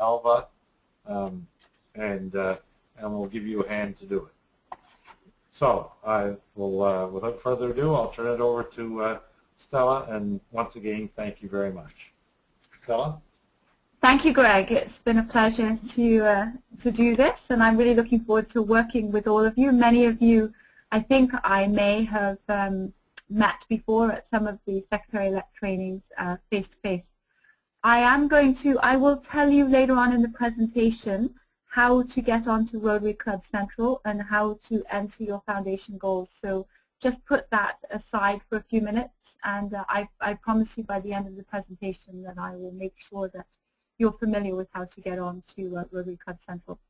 Alva, um, and we'll give you a hand to do it. So I will, without further ado, I'll turn it over to Stella, and once again, thank you very much. Stella? Thank you, Greg. It's been a pleasure to do this, and I'm really looking forward to working with all of you. Many of you, I think I may have met before at some of the Secretary-elect trainings face-to-face. I will tell you later on in the presentation how to get onto Rotary Club Central and how to enter your foundation goals. So just put that aside for a few minutes, and I promise you by the end of the presentation that I will make sure that you're familiar with how to get on to Rotary Club Central.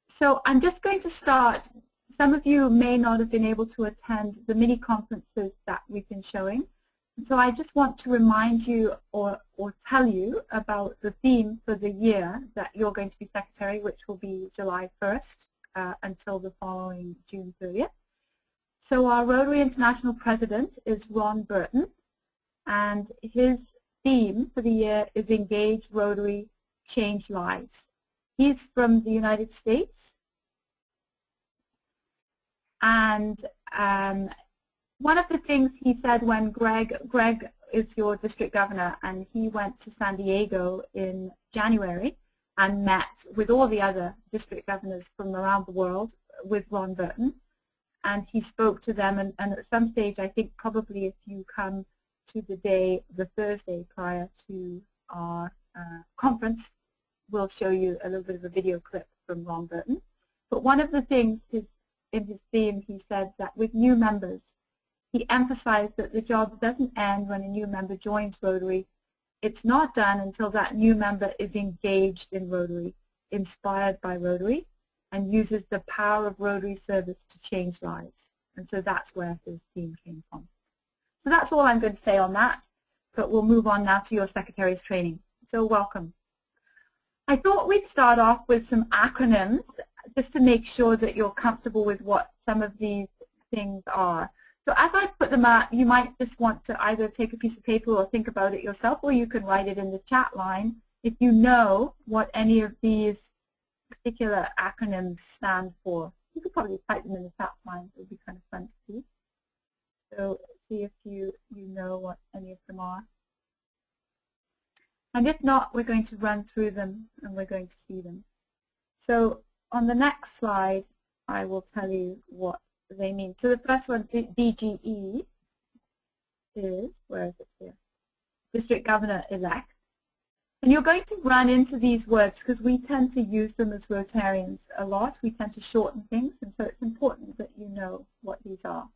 So I'm just going to start. Some of you may not have been able to attend the mini conferences that we've been showing. And so I just want to remind you or tell you about the theme for the year that you're going to be secretary, which will be July 1st until the following June 30th. So our Rotary International President is Ron Burton, and his theme for the year is Engage Rotary, Change Lives. He's from the United States, and one of the things he said when Greg is your district governor, and he went to San Diego in January and met with all the other district governors from around the world with Ron Burton, and he spoke to them, and at some stage, I think probably if you come to the Thursday prior to our conference, we'll show you a little bit of a video clip from Ron Burton. But one of the things in his theme, he said that with new members, he emphasized that the job doesn't end when a new member joins Rotary. It's not done until that new member is engaged in Rotary, inspired by Rotary, and uses the power of Rotary service to change lives. And so that's where his theme came from. So that's all I'm going to say on that, but we'll move on now to your Secretary's training. So welcome. I thought we'd start off with some acronyms just to make sure that you're comfortable with what some of these things are. So as I put them out, you might just want to either take a piece of paper or think about it yourself, or you can write it in the chat line if you know what any of these particular acronyms stand for. You could probably type them in the chat line. It would be kind of fun to see. So see if you know what any of them are. And if not, we're going to run through them and we're going to see them. So on the next slide, I will tell you what they mean. So the first one, DGE, is, where is it here? District Governor-elect. And you're going to run into these words because we tend to use them as Rotarians a lot. We tend to shorten things, and so it's important that you know what these are.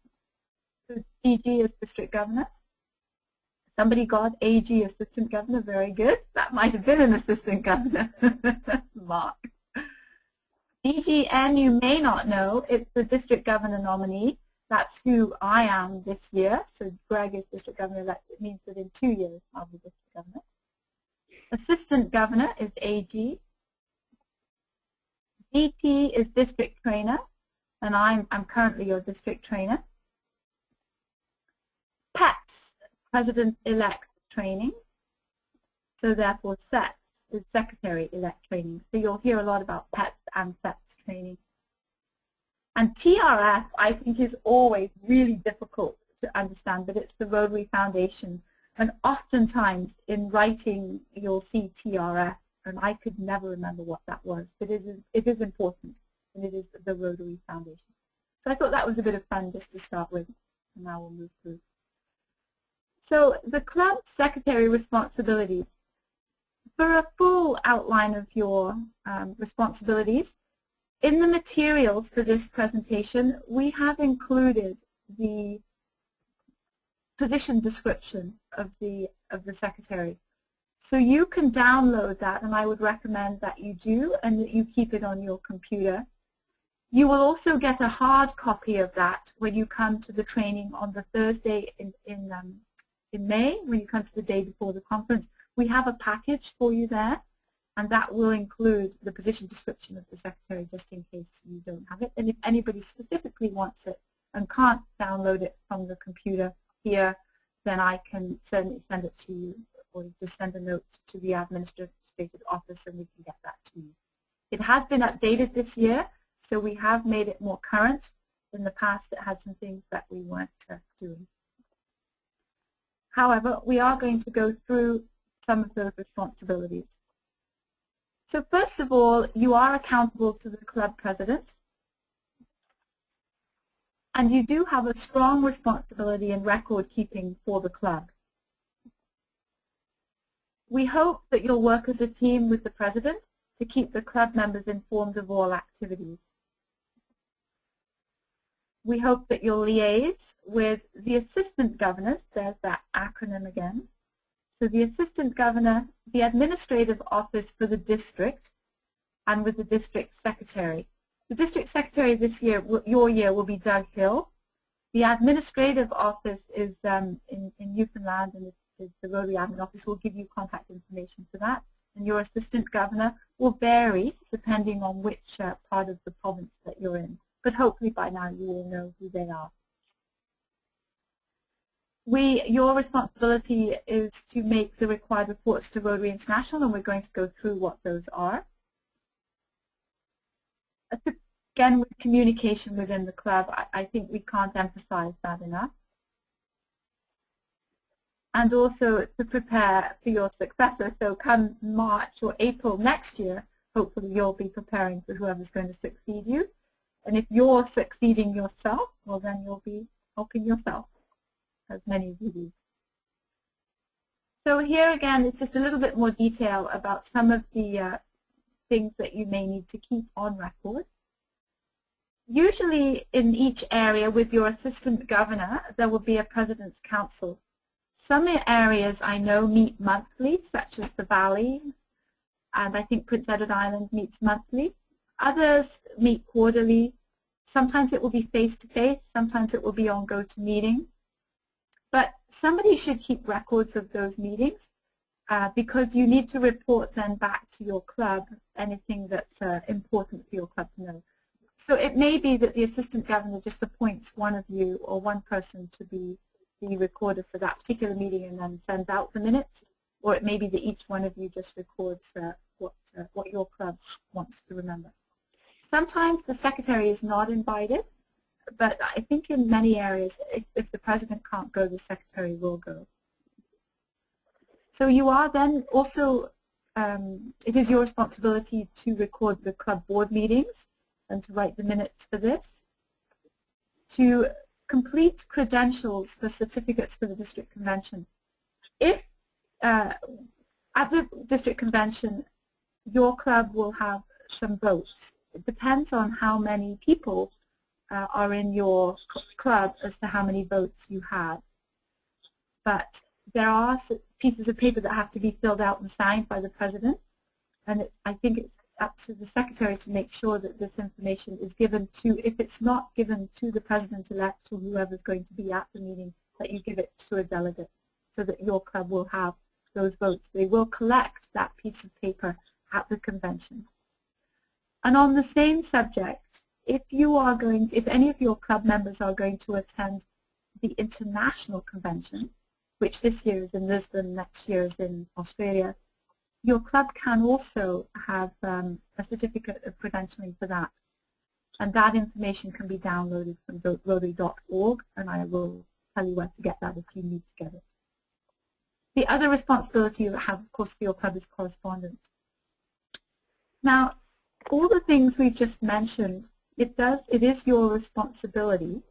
So DG is District Governor. Somebody got AG, Assistant Governor. Very good. That might have been an Assistant Governor. Mark. DGN, you may not know. It's the District Governor nominee. That's who I am this year. So Greg is District Governor-elect. It means that in 2 years I'll be District Governor. Assistant Governor is AG. DT is District Trainer, and I'm currently your District Trainer. PETS, President-elect Training. So therefore SETS is Secretary-elect Training. So you'll hear a lot about PETS and SETS training. And TRF, I think, is always really difficult to understand, but it's the Rotary Foundation. And oftentimes in writing, you'll see TRF, and I could never remember what that was, but it is important, and it is the Rotary Foundation. So I thought that was a bit of fun just to start with, and now we'll move through. So the club secretary responsibilities. For a full outline of your responsibilities, in the materials for this presentation, we have included the position description of the secretary. So you can download that, and I would recommend that you do and that you keep it on your computer. You will also get a hard copy of that when you come to the training on the Thursday in May, when you come to the day before the conference. We have a package for you there, and that will include the position description of the secretary just in case you don't have it. And if anybody specifically wants it and can't download it from the computer here, then I can certainly send it to you or you just send a note to the administrative office and we can get that to you. It has been updated this year, so we have made it more current. In the past, it had some things that we weren't doing. However, we are going to go through some of those responsibilities. So first of all, you are accountable to the club president, and you do have a strong responsibility in record keeping for the club. We hope that you'll work as a team with the president to keep the club members informed of all activities. We hope that you'll liaise with the assistant governors, there's that acronym again. So the assistant governor, the administrative office for the district, and with the district secretary. The district secretary this year, your year, will be Doug Hill. The administrative office is in Newfoundland, and is the Rotary Admin Office. Will give you contact information for that. And your assistant governor will vary depending on which part of the province that you're in. But hopefully by now you all know who they are. Your responsibility is to make the required reports to Rotary International, and we're going to go through what those are. Again, with communication within the club, I think we can't emphasize that enough. And also to prepare for your successor. So come March or April next year, hopefully you'll be preparing for whoever's going to succeed you. And if you're succeeding yourself, well then you'll be helping yourself, as many of you do. So here again, it's just a little bit more detail about some of the things that you may need to keep on record. Usually in each area with your assistant governor, there will be a president's council. Some areas I know meet monthly, such as the Valley, and I think Prince Edward Island meets monthly. Others meet quarterly. Sometimes it will be face-to-face, sometimes it will be on GoToMeeting. But somebody should keep records of those meetings because you need to report then back to your club anything that's important for your club to know. So it may be that the assistant governor just appoints one of you or one person to be the recorder for that particular meeting and then sends out the minutes, or it may be that each one of you just records what your club wants to remember. Sometimes the secretary is not invited, but I think in many areas, if the president can't go, the secretary will go. So you are then also, it is your responsibility to record the club board meetings and to write the minutes for this, to complete credentials for certificates for the district convention. If at the district convention, your club will have some votes. It depends on how many people are in your club as to how many votes you have. But there are pieces of paper that have to be filled out and signed by the president, and I think it's up to the secretary to make sure that this information is given to, if it's not given to the president-elect or whoever's going to be at the meeting, that you give it to a delegate so that your club will have those votes. They will collect that piece of paper at the convention. And on the same subject, if any of your club members are going to attend the international convention, which this year is in Lisbon, next year is in Australia, your club can also have a certificate of credentialing for that. And that information can be downloaded from Rotary.org, and I will tell you where to get that if you need to get it. The other responsibility you have, of course, for your club is correspondence. Now, all the things we've just mentioned, it is your responsibility,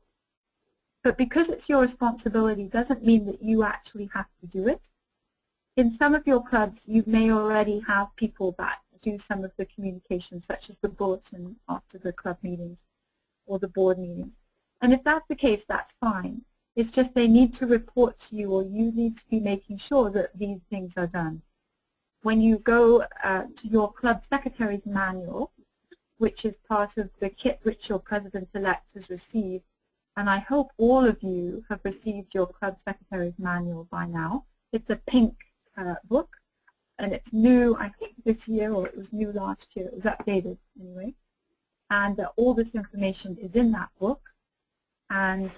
but because it's your responsibility doesn't mean that you actually have to do it. In some of your clubs, you may already have people that do some of the communication, such as the bulletin after the club meetings or the board meetings. And if that's the case, that's fine. It's just they need to report to you, or you need to be making sure that these things are done. When you go to your club secretary's manual, which is part of the kit which your president-elect has received, and I hope all of you have received your club secretary's manual by now. It's a pink book, and it's new, I think, this year, or it was new last year. It was updated anyway. And all this information is in that book. And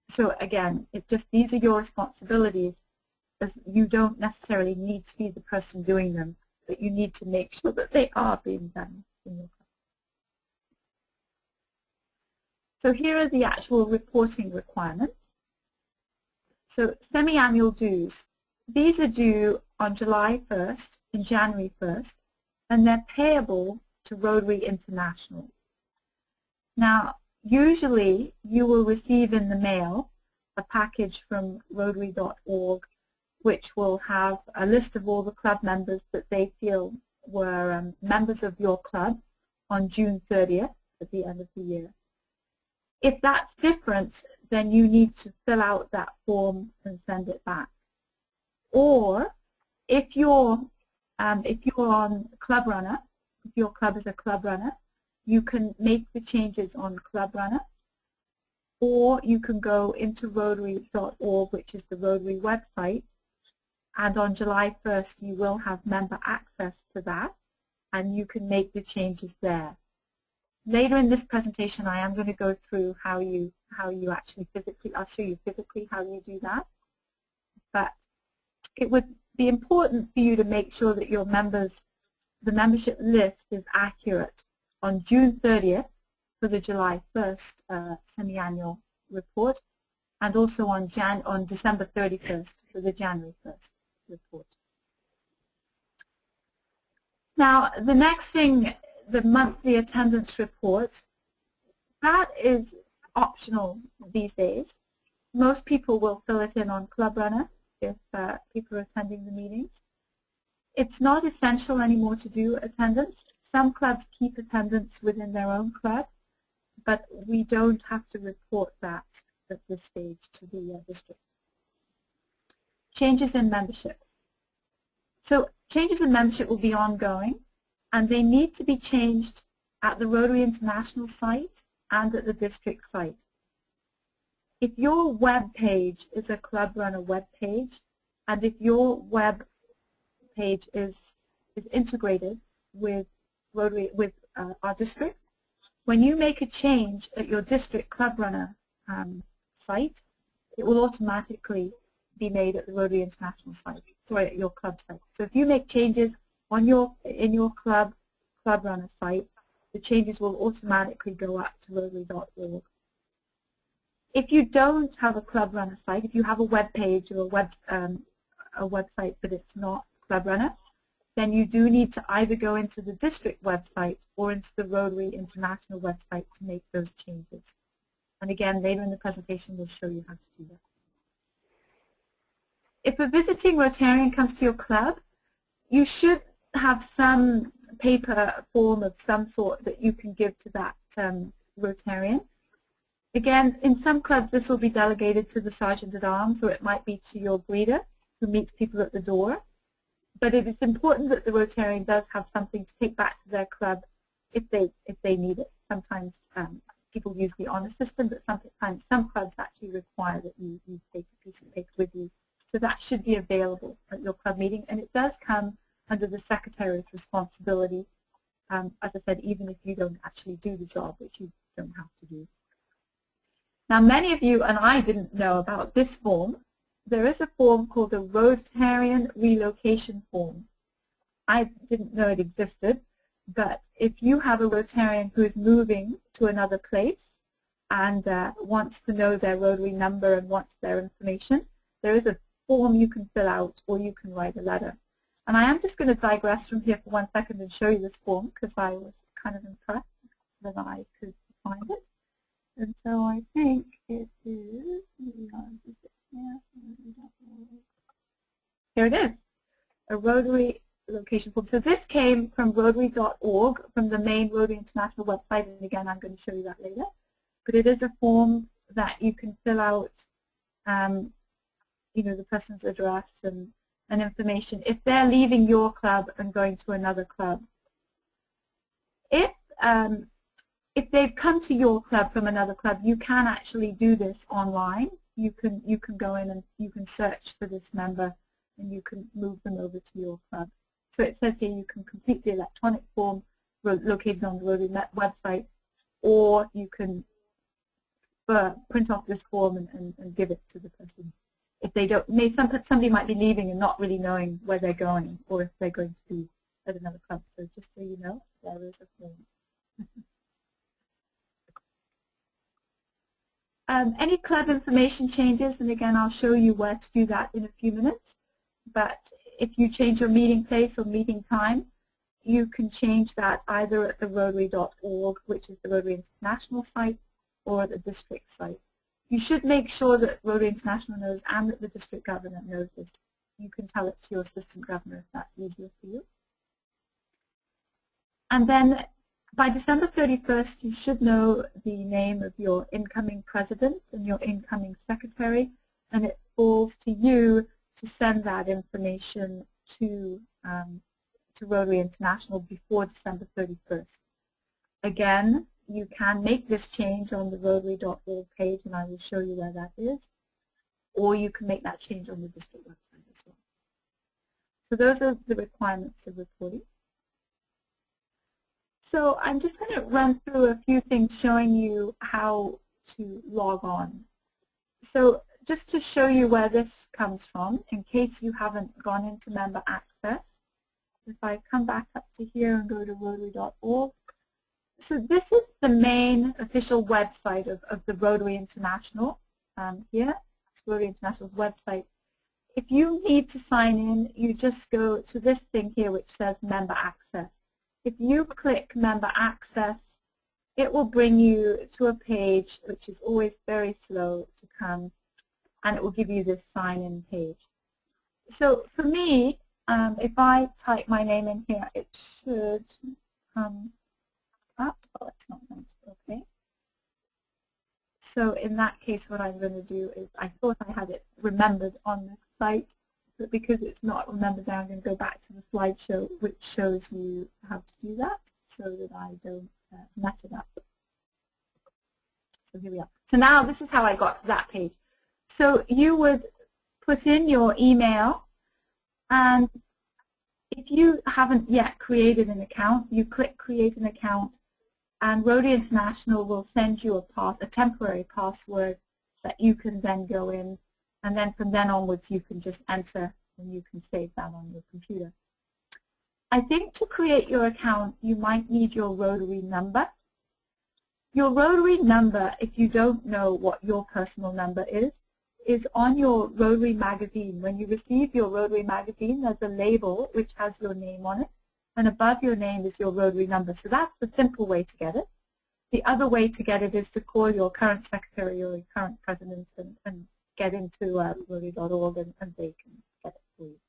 so again, these are your responsibilities. as you don't necessarily need to be the person doing them, but you need to make sure that they are being done in your club. So here are the actual reporting requirements. So semi-annual dues. These are due on July 1st and January 1st, and they're payable to Rotary International. Now, usually you will receive in the mail a package from Rotary.org which will have a list of all the club members that they feel were members of your club on June 30th at the end of the year. If that's different, then you need to fill out that form and send it back. Or if you're on Club Runner, if your club is a Club Runner, you can make the changes on Club Runner, or you can go into Rotary.org, which is the Rotary website, and on July 1st you will have member access to that, and you can make the changes there. Later in this presentation, I am going to go through how you actually physically, I'll show you physically how you do that. But it would be important for you to make sure that your members, the membership list is accurate on June 30th for the July 1st semi-annual report, and also on December 31st for the January 1st report. Now, the next thing, the monthly attendance report, that is optional these days. Most people will fill it in on Club Runner if people are attending the meetings. It's not essential anymore to do attendance. Some clubs keep attendance within their own club, but we don't have to report that at this stage to the district. Changes in membership. So changes in membership will be ongoing, and they need to be changed at the Rotary International site and at the district site. If your web page is a Club Runner web page, and if your web page is integrated with Rotary, with our district, when you make a change at your district Club Runner site, it will automatically be made at the Rotary International site, sorry, at your club site. So if you make changes on in your Club Runner site, the changes will automatically go up to Rotary.org. If you don't have a Club Runner site, if you have a web page or a website but it's not Club Runner, then you do need to either go into the district website or into the Rotary International website to make those changes. And again, later in the presentation, we'll show you how to do that. If a visiting Rotarian comes to your club, you should have some paper form of some sort that you can give to that Rotarian. Again, in some clubs this will be delegated to the Sergeant at Arms, or it might be to your greeter who meets people at the door. But it is important that the Rotarian does have something to take back to their club if they need it. Sometimes people use the honor system, but sometimes some clubs actually require that you take a piece of paper with you. So that should be available at your club meeting, and it does come under the Secretary's responsibility, as I said, even if you don't actually do the job, which you don't have to do. Now, many of you, and I didn't know about this form, there is a form called a Rotarian Relocation Form. I didn't know it existed, but if you have a Rotarian who is moving to another place and wants to know their Rotary number and wants their information, there is a form you can fill out, or you can write a letter. And I am just going to digress from here for 1 second and show you this form, because I was kind of impressed that I could find it. And so I think it is, here it is, a Rotary location form. So this came from Rotary.org, from the main Rotary International website, and again I'm going to show you that later. But it is a form that you can fill out, you know, the person's address and information if they're leaving your club and going to another club. If they've come to your club from another club, you can actually do this online. You can go in and you can search for this member and you can move them over to your club. So it says here you can complete the electronic form located on the Rotary website, or you can print off this form and give it to the person if they don't, somebody might be leaving and not really knowing where they're going, or if they're going to be at another club. So just so you know, there is a form. Any club information changes, and again, I'll show you where to do that in a few minutes. But if you change your meeting place or meeting time, you can change that either at the Rotary.org, which is the Rotary International site, or at the district site. You should make sure that Rotary International knows and that the district governor knows this. You can tell it to your assistant governor if that's easier for you. And then by December 31st, you should know the name of your incoming president and your incoming secretary, and it falls to you to send that information to Rotary International before December 31st. Again, you can make this change on the Rotary.org page, and I will show you where that is, or you can make that change on the district website as well. So those are the requirements of reporting. So I'm just going to run through a few things showing you how to log on. So just to show you where this comes from, in case you haven't gone into member access, if I come back up to here and go to Rotary.org, so this is the main official website of the Rotary International here. It's Rotary International's website. If you need to sign in, you just go to this thing here which says Member Access. If you click Member Access, it will bring you to a page which is always very slow to come, and it will give you this sign-in page. So for me, if I type my name in here, it should come up. Oh, it's not going to. Okay. So in that case, what I'm going to do is, I thought I had it remembered on this site, but because it's not remembered now, I'm going to go back to the slideshow, which shows you how to do that so that I don't mess it up. So here we are. So now this is how I got to that page. So you would put in your email, and if you haven't yet created an account, you click Create an Account, and Rotary International will send you a temporary password that you can then go in, and then from then onwards you can just enter and you can save that on your computer. I think to create your account you might need your Rotary number. Your Rotary number, if you don't know what your personal number is on your Rotary magazine. When you receive your Rotary magazine, there's a label which has your name on it, and above your name is your Rotary number. So that's the simple way to get it. The other way to get it is to call your current secretary or your current president and get into Rotary.org and they can get it for you.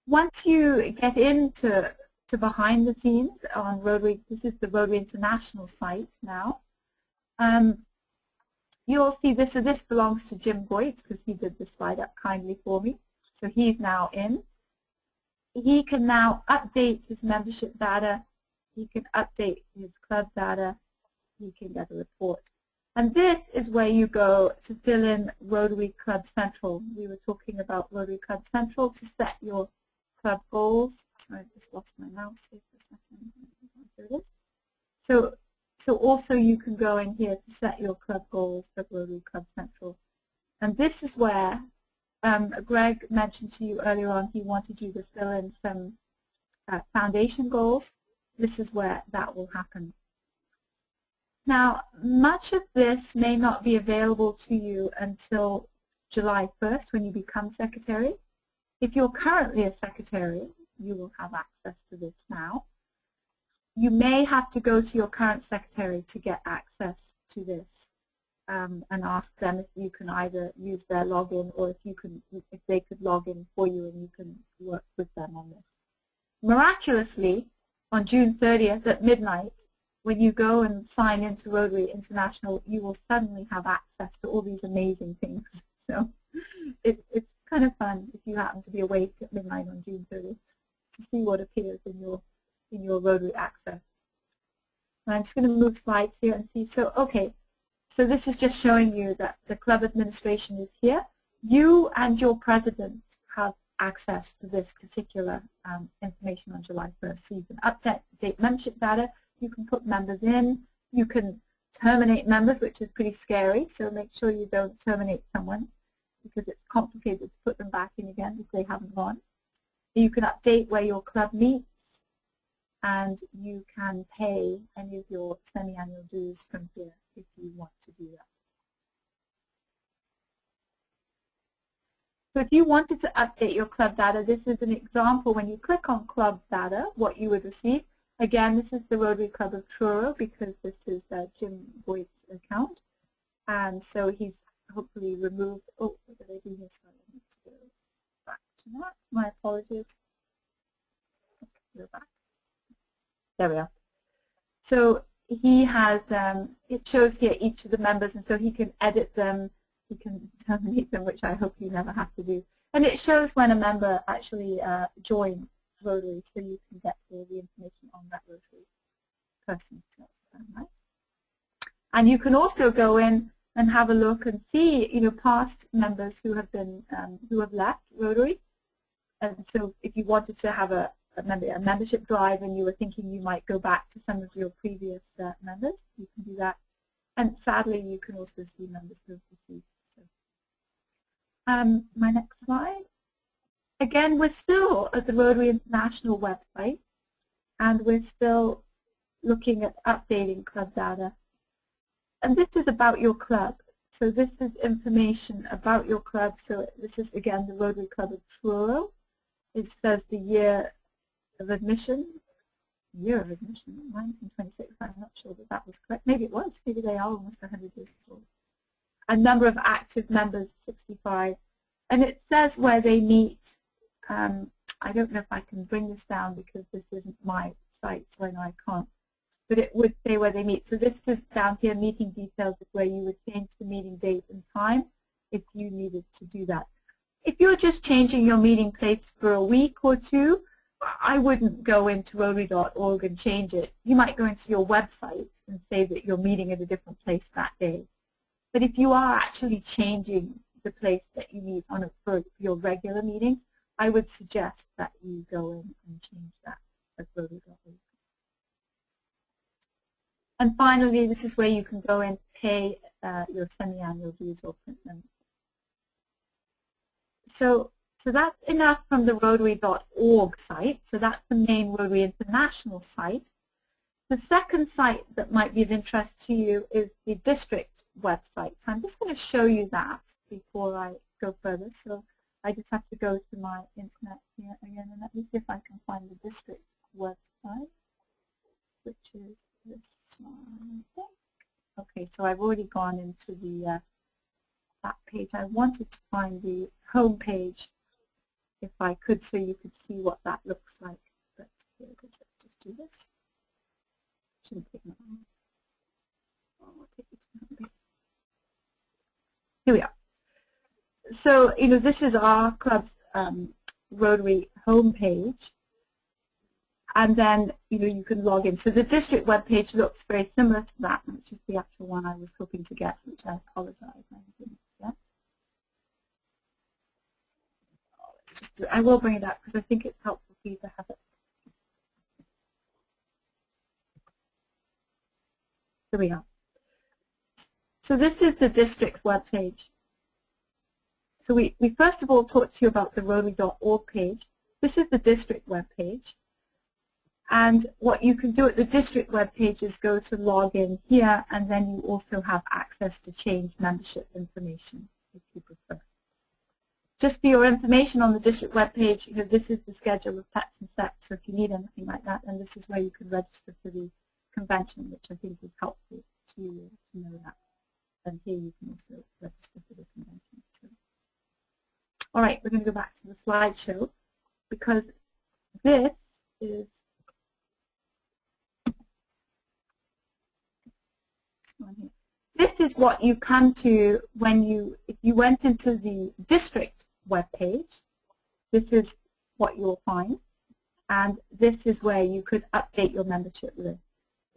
Once you get into behind the scenes on Rotary, this is the Rotary International site now, you'll see this. So this belongs to Jim Goit because he did this slide up kindly for me. So he's now in. He can now update his membership data. He can update his club data. He can get a report. And this is where you go to fill in Rotary Club Central. We were talking about Rotary Club Central to set your club goals. Sorry, I just lost my mouse here for a second. There it is. So also you can go in here to set your club goals for Rotary Club Central. And this is where Greg mentioned to you earlier on he wanted you to fill in some foundation goals. This is where that will happen. Now, much of this may not be available to you until July 1st when you become secretary. If you're currently a secretary, you will have access to this now. You may have to go to your current secretary to get access to this and ask them if you can either use their login or if they could log in for you and you can work with them on this. Miraculously, on June 30th at midnight, when you go and sign into Rotary International, you will suddenly have access to all these amazing things. So it's kind of fun if you happen to be awake at midnight on June 30th to see what appears in your Rotary access. And I'm just going to move slides here and see. So okay, so this is just showing you that the club administration is here. You and your president have access to this particular information on July 1st. So you can update membership data. You can put members in, you can terminate members, which is pretty scary, so make sure you don't terminate someone because it's complicated to put them back in again if they haven't gone. You can update where your club meets, and you can pay any of your semi-annual dues from here if you want to do that. So if you wanted to update your club data, this is an example when you click on club data, what you would receive. Again, this is the Rotary Club of Truro because this is Jim Boyd's account. And so he's hopefully removed, oh, what did I do here? Sorry, I need to go back to that. My apologies. Go back. There we are. So he has, it shows here each of the members, and so he can edit them, he can terminate them, which I hope you never have to do. And it shows when a member actually joined Rotary, so you can get all the information on that Rotary person. So that's very nice. And you can also go in and have a look and see, you know, past members who have been, who have left Rotary. And so if you wanted to have a membership drive and you were thinking you might go back to some of your previous members, you can do that. And sadly, you can also see members who have deceased. So, my next slide. Again, we're still at the Rotary International website, and we're still looking at updating club data. And this is about your club. So this is information about your club. So this is, again, the Rotary Club of Truro. It says the year of admission, 1926. I'm not sure that that was correct. Maybe it was. Maybe they are almost 100 years old. A number of active members, 65. And it says where they meet. I don't know if I can bring this down because this isn't my site, so I know I can't. But it would say where they meet. So this is down here, meeting details, where you would change the meeting date and time if you needed to do that. If you're just changing your meeting place for a week or two, I wouldn't go into Rotary.org and change it. You might go into your website and say that you're meeting at a different place that day. But if you are actually changing the place that you meet on for your regular meetings, I would suggest that you go in and change that at Rotary.org. And finally, this is where you can go and pay your semi-annual dues or print them. So that's enough from the Rotary.org site. So that's the main Rotary International site. The second site that might be of interest to you is the district website. So I'm just going to show you that before I go further. So I just have to go to my internet here again, and let me see if I can find the district website, which is this one, I think. Okay, so I've already gone into the that page. I wanted to find the home page if I could, so you could see what that looks like. But here it is. Let's just do this. Shouldn't take that long. Oh, we'll take it to the home page. Here we are. So, you know, this is our club's Rotary homepage, and then, you know, you can log in. So the district webpage looks very similar to that, which is the actual one I was hoping to get, which I apologize I didn't get. Oh, let's just do it. I will bring it up because I think it's helpful for you to have it. Here we are. So this is the district webpage. So we first of all talked to you about the Rotary.org page. This is the district web page. And what you can do at the district web page is go to log in here, and then you also have access to change membership information if you prefer. Just for your information on the district web page, you know, this is the schedule of pets and sets. So if you need anything like that, then this is where you can register for the convention, which I think is helpful to know that. And here you can also register for the convention. So. All right, we're going to go back to the slideshow because this is what you come to when if you went into the district web page. This is what you'll find, and this is where you could update your membership list.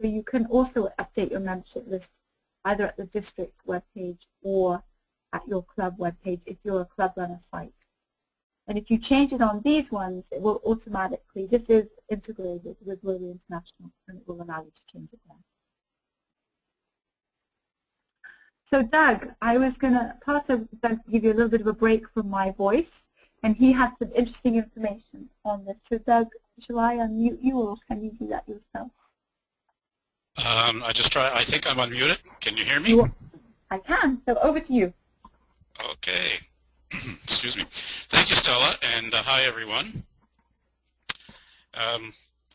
So you can also update your membership list either at the district web page or at your club web page if you're a club runner site. And if you change it on these ones, it will automatically, this is integrated with Rotary International, and it will allow you to change it there. So Doug, I was going to pass over to Doug to give you a little bit of a break from my voice, and he had some interesting information on this. So Doug, shall I unmute you, or can you do that yourself? I think I'm unmuted. Can you hear me? I can. So over to you. Okay. Excuse me. Thank you, Stella, and hi, everyone.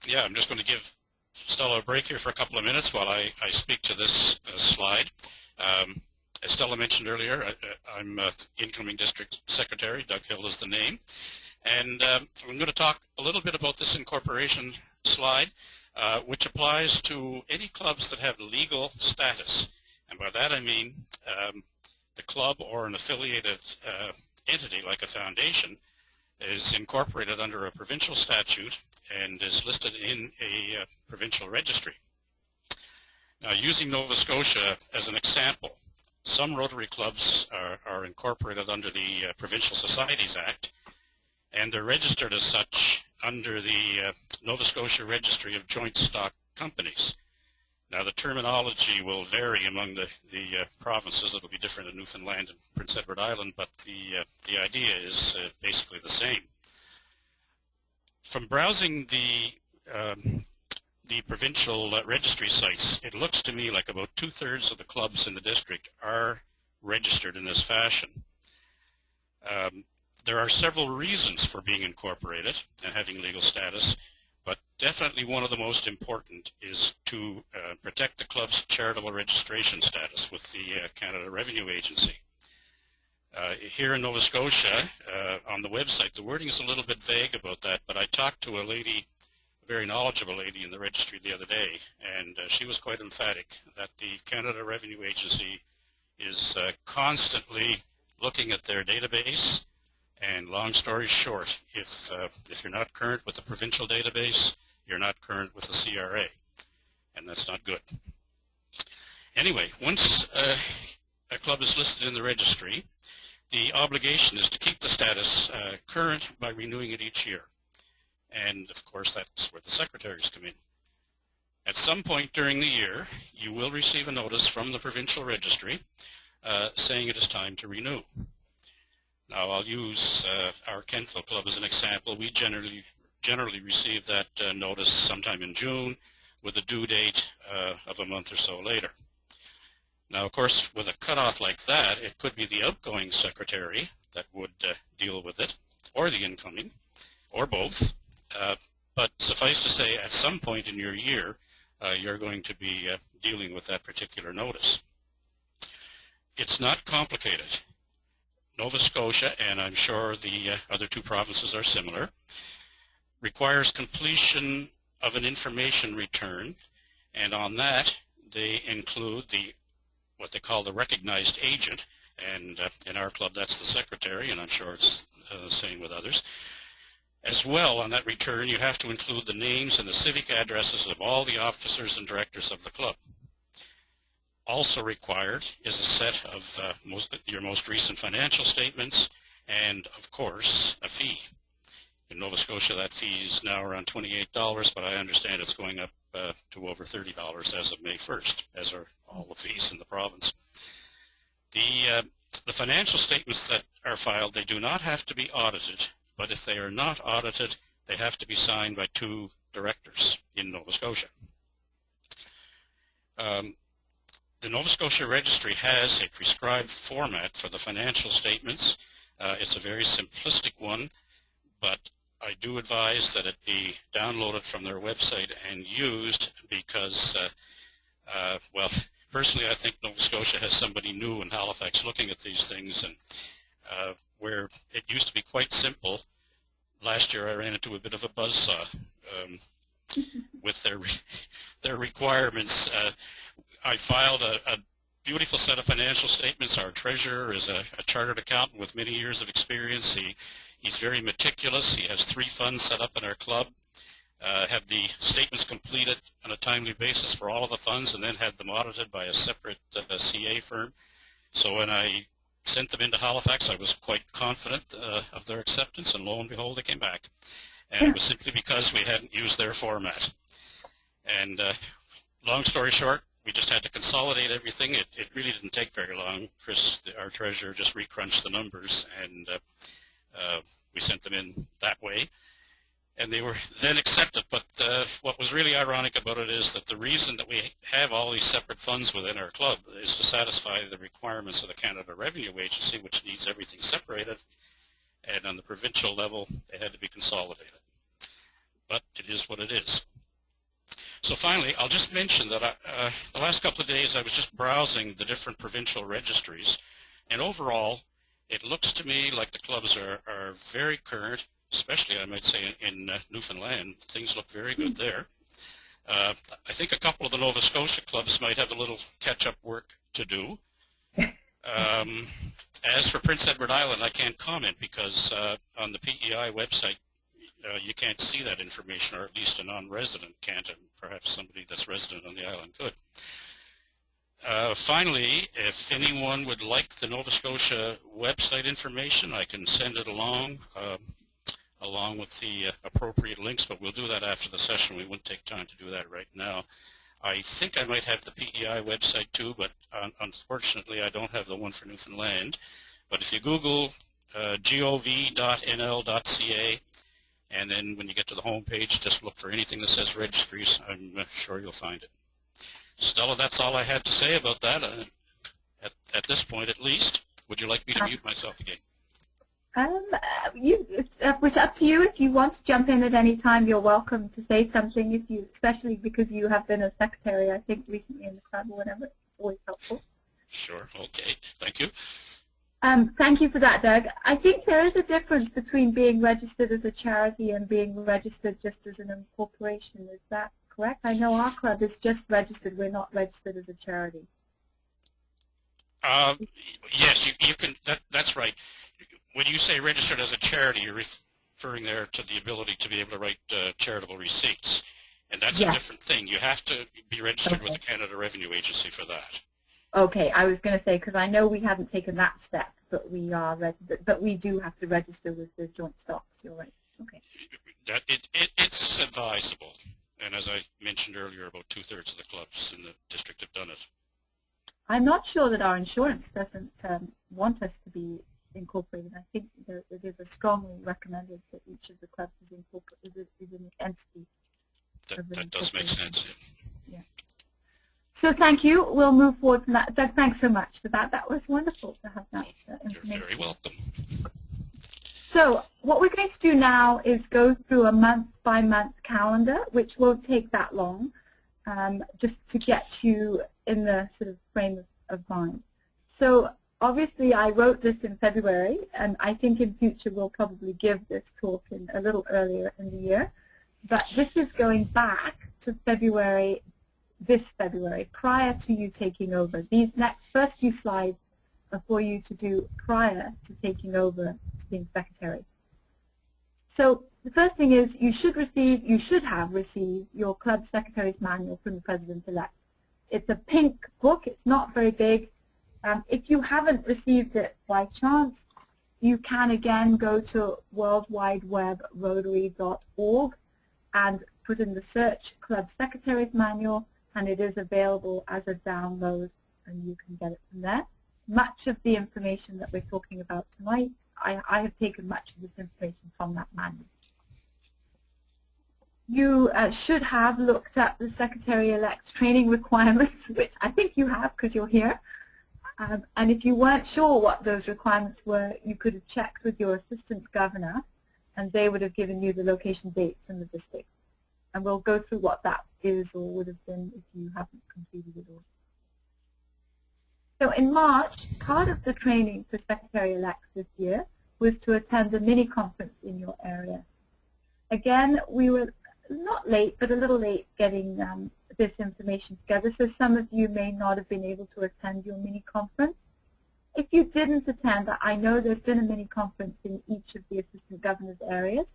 Yeah, I'm just going to give Stella a break here for a couple of minutes while I speak to this slide. As Stella mentioned earlier, I'm incoming district secretary. Doug Hill is the name. And I'm going to talk a little bit about this incorporation slide, which applies to any clubs that have legal status. And by that I mean the club or an affiliated entity like a foundation is incorporated under a provincial statute and is listed in a provincial registry. Now, using Nova Scotia as an example, some Rotary clubs are incorporated under the Provincial Societies Act, and they're registered as such under the Nova Scotia Registry of Joint Stock Companies. Now, the terminology will vary among the provinces. It'll be different in Newfoundland and Prince Edward Island, but the idea is basically the same. From browsing the provincial registry sites, it looks to me like about 2/3 of the clubs in the district are registered in this fashion. There are several reasons for being incorporated and having legal status, but definitely one of the most important is to protect the club's charitable registration status with the Canada Revenue Agency. Here in Nova Scotia, on the website, the wording is a little bit vague about that, but I talked to a lady, a very knowledgeable lady in the registry the other day, and she was quite emphatic that the Canada Revenue Agency is constantly looking at their database. And long story short, if you're not current with the provincial database, you're not current with the CRA, and that's not good. Anyway, once a club is listed in the registry, the obligation is to keep the status current by renewing it each year. And of course, that's where the secretaries come in. At some point during the year, you will receive a notice from the provincial registry saying it is time to renew. Now, I'll use our Kentville Club as an example. We generally receive that notice sometime in June with a due date of a month or so later. Now, of course, with a cutoff like that, it could be the outgoing secretary that would deal with it, or the incoming, or both. But suffice to say, at some point in your year, you're going to be dealing with that particular notice. It's not complicated. Nova Scotia, and I'm sure the other two provinces are similar, requires completion of an information return, and on that they include what they call the recognized agent, and in our club that's the secretary, and I'm sure it's the same with others. As well, on that return, you have to include the names and the civic addresses of all the officers and directors of the club. Also required is a set of your most recent financial statements and, of course, a fee. In Nova Scotia, that fee is now around $28, but I understand it's going up to over $30 as of May 1st, as are all the fees in the province. The financial statements that are filed, they do not have to be audited, but if they are not audited, they have to be signed by 2 directors in Nova Scotia. The Nova Scotia Registry has a prescribed format for the financial statements. It's a very simplistic one, but I do advise that it be downloaded from their website and used because, well, personally I think Nova Scotia has somebody new in Halifax looking at these things, and where it used to be quite simple, last year I ran into a bit of a buzzsaw with their requirements. I filed a beautiful set of financial statements. Our treasurer is a chartered accountant with many years of experience. He's very meticulous. He has 3 funds set up in our club, had the statements completed on a timely basis for all of the funds, and then had them audited by a separate CA firm. So when I sent them into Halifax, I was quite confident of their acceptance, and lo and behold, they came back. And it was simply because we hadn't used their format. And long story short, we just had to consolidate everything. It really didn't take very long. Chris, our treasurer, just recrunched the numbers, and we sent them in that way. And they were then accepted. But what was really ironic about it is that the reason that we have all these separate funds within our club is to satisfy the requirements of the Canada Revenue Agency, which needs everything separated. And on the provincial level, they had to be consolidated. But it is what it is. So finally, I'll just mention that the last couple of days I was just browsing the different provincial registries. And overall, it looks to me like the clubs are very current. Especially, I might say, in Newfoundland, things look very good there. I think a couple of the Nova Scotia clubs might have a little catch-up work to do. As for Prince Edward Island, I can't comment because on the PEI website, you can't see that information, or at least a non-resident can't, and perhaps somebody that's resident on the island could. Finally, if anyone would like the Nova Scotia website information, I can send it along with the appropriate links, but we'll do that after the session. We wouldn't take time to do that right now. I think I might have the PEI website too, but unfortunately I don't have the one for Newfoundland. But if you Google gov.nl.ca, and then when you get to the home page, just look for anything that says registries, I'm sure you'll find it. Stella, that's all I had to say about that, at this point at least. Would you like me to mute myself again? It's up to you. If you want to jump in at any time, you're welcome to say something. Especially because you have been a secretary, I think, recently in the club or whatever. It's always helpful. Sure. Okay. Thank you. Thank you for that, Doug. I think there is a difference between being registered as a charity and being registered just as an incorporation. Is that correct? I know our club is just registered. We're not registered as a charity. Yes, you can. That's right. When you say registered as a charity, you're referring there to the ability to be able to write charitable receipts, and that's a different thing. You have to be registered with the Canada Revenue Agency for that. Okay, I was going to say, because I know we haven't taken that step, but we are registered, but we do have to register with the joint stocks. You're right. Okay. It's advisable, and as I mentioned earlier, about 2/3 of the clubs in the district have done it. I'm not sure that our insurance doesn't want us to be incorporated. I think it is a strongly recommended that each of the clubs is an entity. That does make sense. Yeah. So thank you. We'll move forward from that. Doug, thanks so much for that. That was wonderful to have that information. You're very welcome. So what we're going to do now is go through a month-by-month calendar, which won't take that long, just to get you in the sort of frame of mind. So obviously, I wrote this in February, and I think in future we'll probably give this talk in a little earlier in the year. But this is going back to this February, prior to you taking over. These first few slides are for you to do prior to taking over to being secretary. So the first thing is you should have received your club secretary's manual from the president-elect. It's a pink book. It's not very big. If you haven't received it by chance, you can again go to worldwideweb.rotary.org and put in the search Club Secretary's Manual, and it is available as a download, and you can get it from there. Much of the information that we're talking about tonight, I have taken much of this information from that manual. You should have looked at the Secretary-elect's training requirements, which I think you have because you're here. And if you weren't sure what those requirements were, you could have checked with your assistant governor, and they would have given you the location dates and the districts. And we'll go through what that is or would have been if you haven't completed it all. So in March, part of the training for Secretary-elects this year was to attend a mini-conference in your area. Again, we were not late, but a little late getting this information together, so some of you may not have been able to attend your mini-conference. If you didn't attend, I know there's been a mini-conference in each of the assistant governor's areas,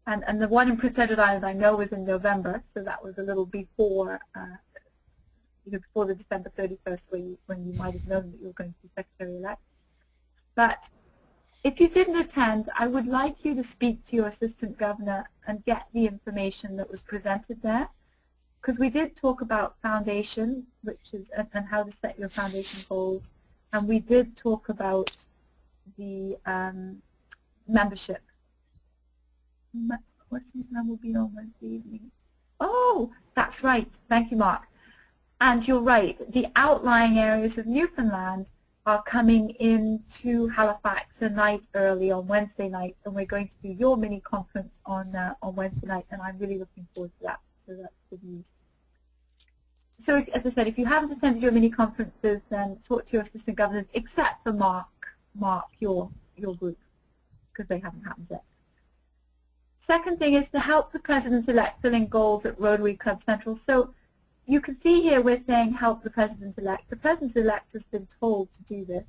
and the one in Prince Edward Island I know was in November, so that was a little before before the December 31st when you might have known that you were going to be Secretary-elect. But if you didn't attend, I would like you to speak to your assistant governor and get the information that was presented there. because we did talk about foundation, which is and how to set your foundation goals, and we did talk about the membership. Western Plan will be on Wednesday evening. Oh, that's right. Thank you, Mark. And you're right. The outlying areas of Newfoundland are coming into Halifax a night early on Wednesday night, and we're going to do your mini conference on Wednesday night, and I'm really looking forward to that. So that's good news. So as I said, if you haven't attended your mini conferences, then talk to your assistant governors, except for Mark, your group, because they haven't happened yet. Second thing is to help the president-elect fill in goals at Rotary Club Central. So you can see here we're saying help the president-elect. The president-elect has been told to do this,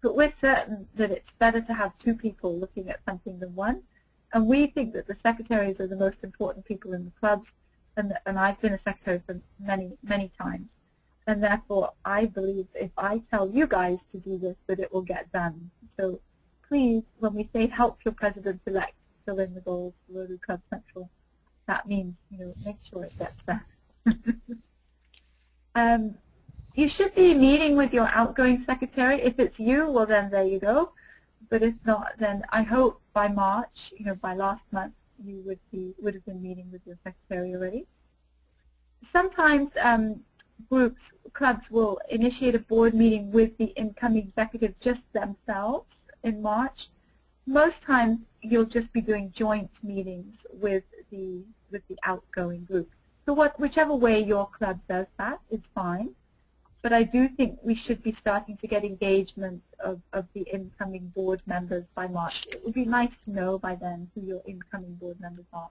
but we're certain that it's better to have two people looking at something than one. And we think that the secretaries are the most important people in the clubs, and I've been a secretary for many, many times. And therefore, I believe if I tell you guys to do this, that it will get done. So please, when we say help your president-elect fill in the goals for Rotary Club Central, that means, make sure it gets done. You should be meeting with your outgoing secretary. If it's you, well then there you go. But if not, then I hope by March, by last month, you would have been meeting with your secretary already. Sometimes clubs will initiate a board meeting with the incoming executive just themselves in March. Most times you'll just be doing joint meetings with the outgoing group. So whichever way your club does that is fine. But I do think we should be starting to get engagement of the incoming board members by March. It would be nice to know by then who your incoming board members are.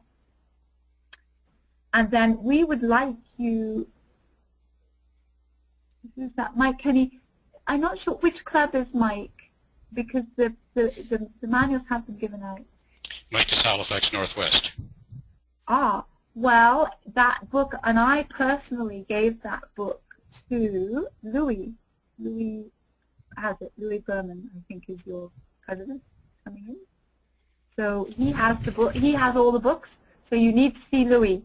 And then we would like you, who's that, Mike Kenny? I'm not sure which club is Mike, because the manuals have been given out. Mike is Halifax Northwest. Ah, well, that book, and I personally gave that book to Louis. Louis has it. Louis Berman, I think, is your president coming in. So he has the book. He has all the books. So you need to see Louis,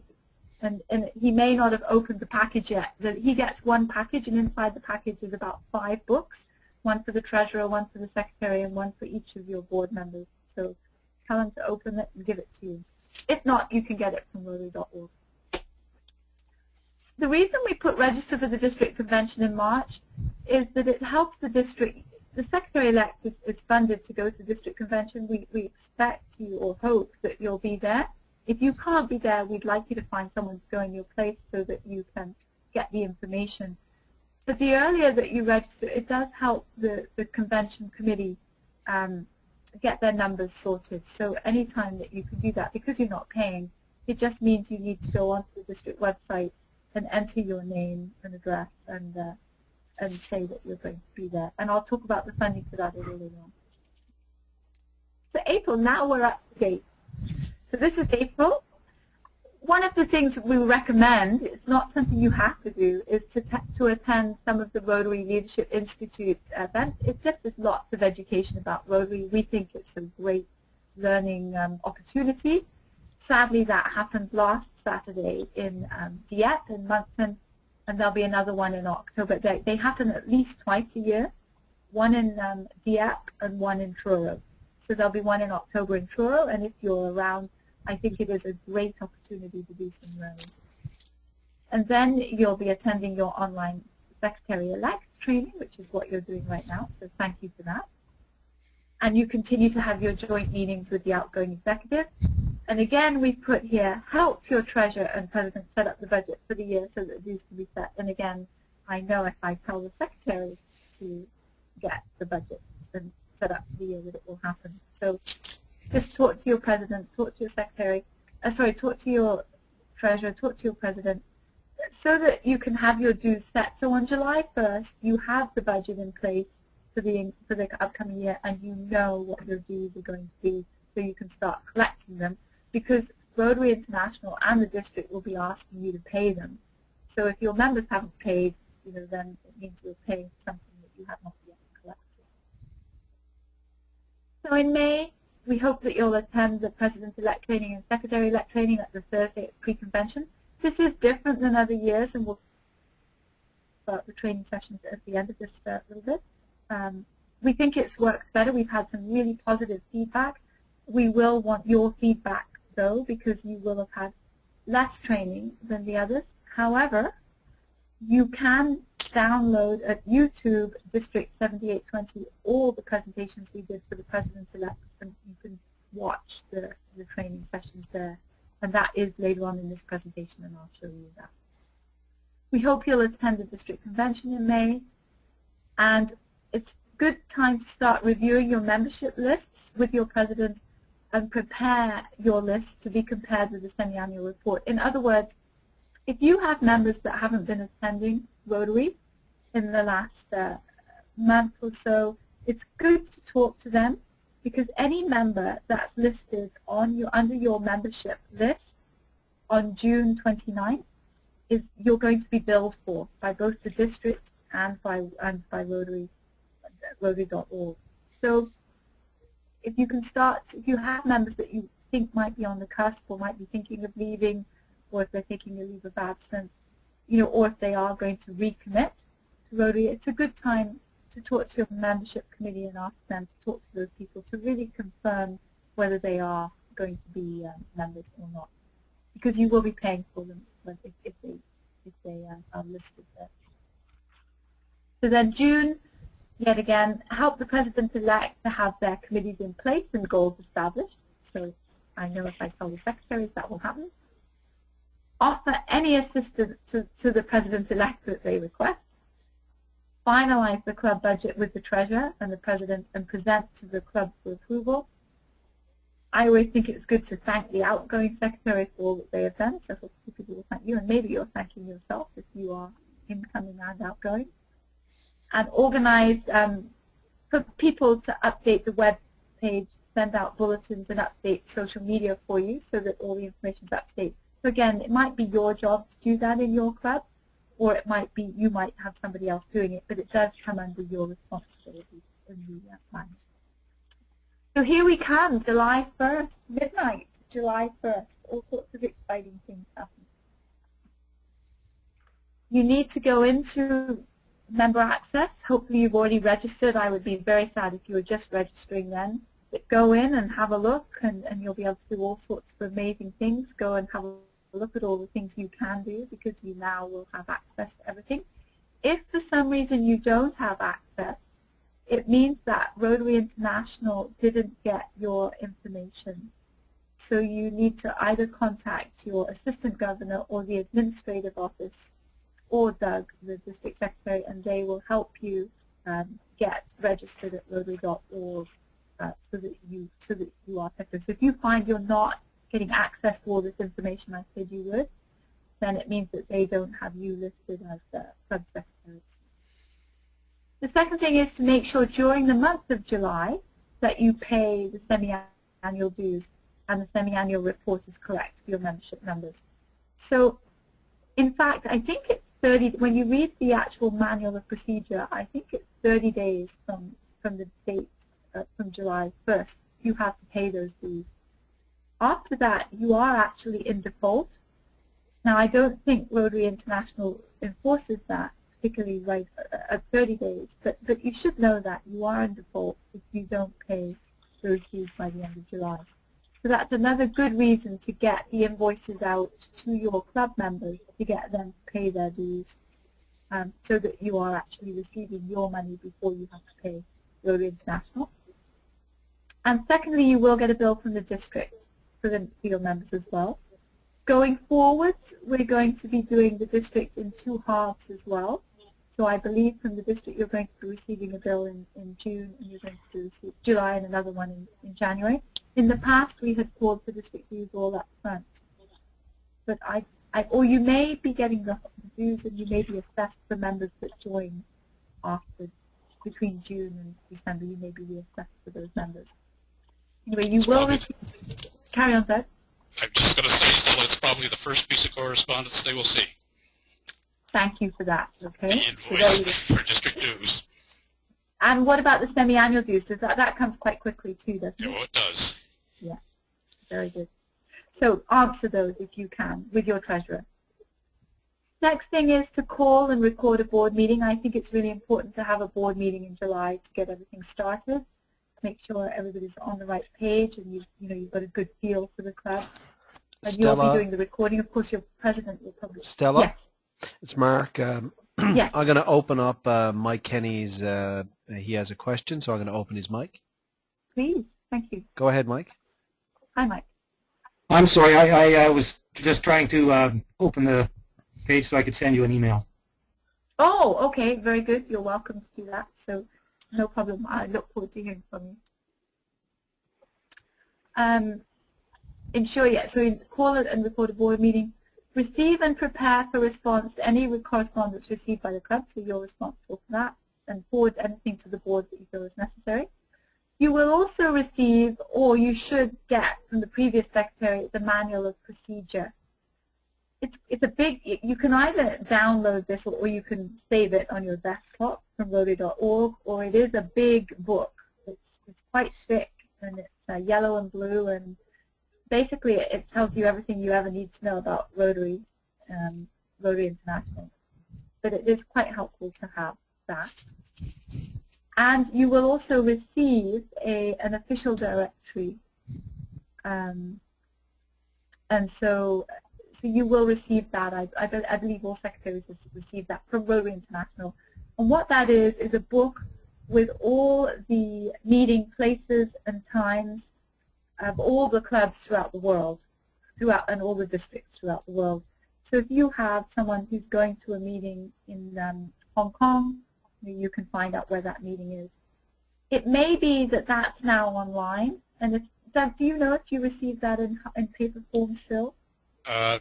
and he may not have opened the package yet. He gets one package, and inside the package is about 5 books. One for the treasurer, one for the secretary, and one for each of your board members. So tell him to open it and give it to you. If not, you can get it from Rotary.org. The reason we put register for the district convention in March is that it helps the district. The secretary-elect is funded to go to the district convention. We expect you or hope that you'll be there. If you can't be there, we'd like you to find someone to go in your place so that you can get the information. But the earlier that you register, it does help the convention committee get their numbers sorted. So anytime that you can do that, because you're not paying, it just means you need to go onto the district website and enter your name and address and say that you're going to be there. And I'll talk about the funding for that a little later on. So April, now we're up to date. So this is April. One of the things we recommend, it's not something you have to do, is to attend some of the Rotary Leadership Institute events. It just is lots of education about Rotary. We think it's a great learning opportunity. Sadly, that happened last Saturday in Dieppe in Moncton, and there'll be another one in October. They happen at least twice a year, one in Dieppe and one in Truro. So there'll be one in October in Truro, and if you're around, I think it is a great opportunity to do some learning. And then you'll be attending your online secretary-elect training, which is what you're doing right now, so thank you for that. And you continue to have your joint meetings with the outgoing executive. And again, we put here, help your treasurer and president set up the budget for the year so that dues can be set. And again, I know if I tell the secretaries to get the budget and set up the year that it will happen. So just talk to your president, talk to your secretary, talk to your treasurer, talk to your president, so that you can have your dues set. So on July 1st, you have the budget in place for the upcoming year, and you know what your dues are going to be, so you can start collecting them, because Rotary International and the district will be asking you to pay them. So if your members haven't paid, then it means you're paying something that you have not yet collected. So in May, we hope that you'll attend the President-elect training and Secretary-elect training at the Thursday pre-convention. This is different than other years, and we'll talk about the training sessions at the end of this little bit. We think it's worked better. We've had some really positive feedback. We will want your feedback, though, because you will have had less training than the others. However, you can download at YouTube District 7820 all the presentations we did for the President-elects, and you can watch the training sessions there. And that is later on in this presentation, and I'll show you that. We hope you'll attend the district convention in May, and it's a good time to start reviewing your membership lists with your president and prepare your list to be compared with the semi-annual report. In other words, if you have members that haven't been attending Rotary in the last month or so, it's good to talk to them, because any member that's listed on under your membership list on June 29th you're going to be billed for by both the district and by Rotary.org. So if you have members that you think might be on the cusp or might be thinking of leaving, or if they're taking a leave of absence, or if they are going to recommit to Rotary, it's a good time to talk to your membership committee and ask them to talk to those people to really confirm whether they are going to be members or not, because you will be paying for them if they are listed there. So then June, yet again, help the President-elect to have their committees in place and goals established. So I know if I tell the secretaries that will happen. Offer any assistance to the President-elect that they request. Finalize the club budget with the treasurer and the president and present to the club for approval. I always think it's good to thank the outgoing secretary for all that they have done, so hopefully people will thank you, and maybe you're thanking yourself if you are incoming and outgoing. And organize for people to update the web page, send out bulletins and update social media for you so that all the information is up to date. So again, it might be your job to do that in your club, or it might be you might have somebody else doing it, but it does come under your responsibility in the plan. So here we come, July 1st, midnight, July 1st, all sorts of exciting things happen. You need to go into member access. Hopefully you've already registered. I would be very sad if you were just registering then. But go in and have a look, and you'll be able to do all sorts of amazing things. Go and have a look at all the things you can do, because you now will have access to everything. If for some reason you don't have access, it means that Rotary International didn't get your information. So you need to either contact your assistant governor or the administrative office or Doug, the district secretary, and they will help you get registered at Rotary.org so that you are secretary. So if you find you're not getting access to all this information I said you would, then it means that they don't have you listed as club secretary. The second thing is to make sure during the month of July that you pay the semi-annual dues and the semi-annual report is correct for your membership numbers. So, in fact, I think it's 30, when you read the actual manual of procedure, I think it's 30 days from the date, from July 1st, you have to pay those dues. After that, you are actually in default. Now, I don't think Rotary International enforces that particularly right at 30 days, but you should know that you are in default if you don't pay those dues by the end of July. So that's another good reason to get the invoices out to your club members to get them to pay their dues, so that you are actually receiving your money before you have to pay Rotary International. And secondly, you will get a bill from the district for your members as well. Going forwards, we're going to be doing the district in 2 halves as well. So I believe from the district you're going to be receiving a bill in June, and you're going to receive July and another one in January. In the past, we had called for district dues all up front. But or you may be getting the dues, and you may be assessed for members that join after, between June and December. You may be reassessed for those members. Anyway, you will receive. Carry on, Doug. I'm just going to say, Stella, it's probably the first piece of correspondence they will see. Thank you for that. Okay. The invoice for district dues. And what about the semi-annual dues? Does that comes quite quickly too, doesn't it? Yeah, well, it does. Yeah. Very good. So answer those if you can with your treasurer. Next thing is to call and record a board meeting. I think it's really important to have a board meeting in July to get everything started. Make sure everybody's on the right page and you've got a good feel for the club. And Stella, you'll be doing the recording. Of course, your president will probably. Stella? Yes. It's Mark. Yes. I'm going to open up Mike Kenny's, he has a question, so I'm going to open his mic. Please. Thank you. Go ahead, Mike. Hi, Mike. I'm sorry, I was just trying to open the page so I could send you an email. Oh, okay. Very good. You're welcome to do that. So no problem. I look forward to hearing from you. Ensure, so call it and record a board meeting. Receive and prepare for response to any correspondence received by the club, so you're responsible for that, and forward anything to the board that you feel is necessary. You will also receive, or you should get from the previous secretary, the manual of procedure. It's a big, you can either download this or you can save it on your desktop from Rotary.org, or it is a big book. It's quite thick, and it's yellow and blue, and basically it tells you everything you ever need to know about Rotary, Rotary International. But it is quite helpful to have that. And you will also receive an official directory. And so you will receive that. I believe all secretaries have received that from Rotary International. And what that is a book with all the meeting places and times of all the clubs throughout the world, and all the districts throughout the world. So if you have someone who's going to a meeting in Hong Kong, you can find out where that meeting is. It may be that that's now online. And Doug, do you know if you received that in paper form still? I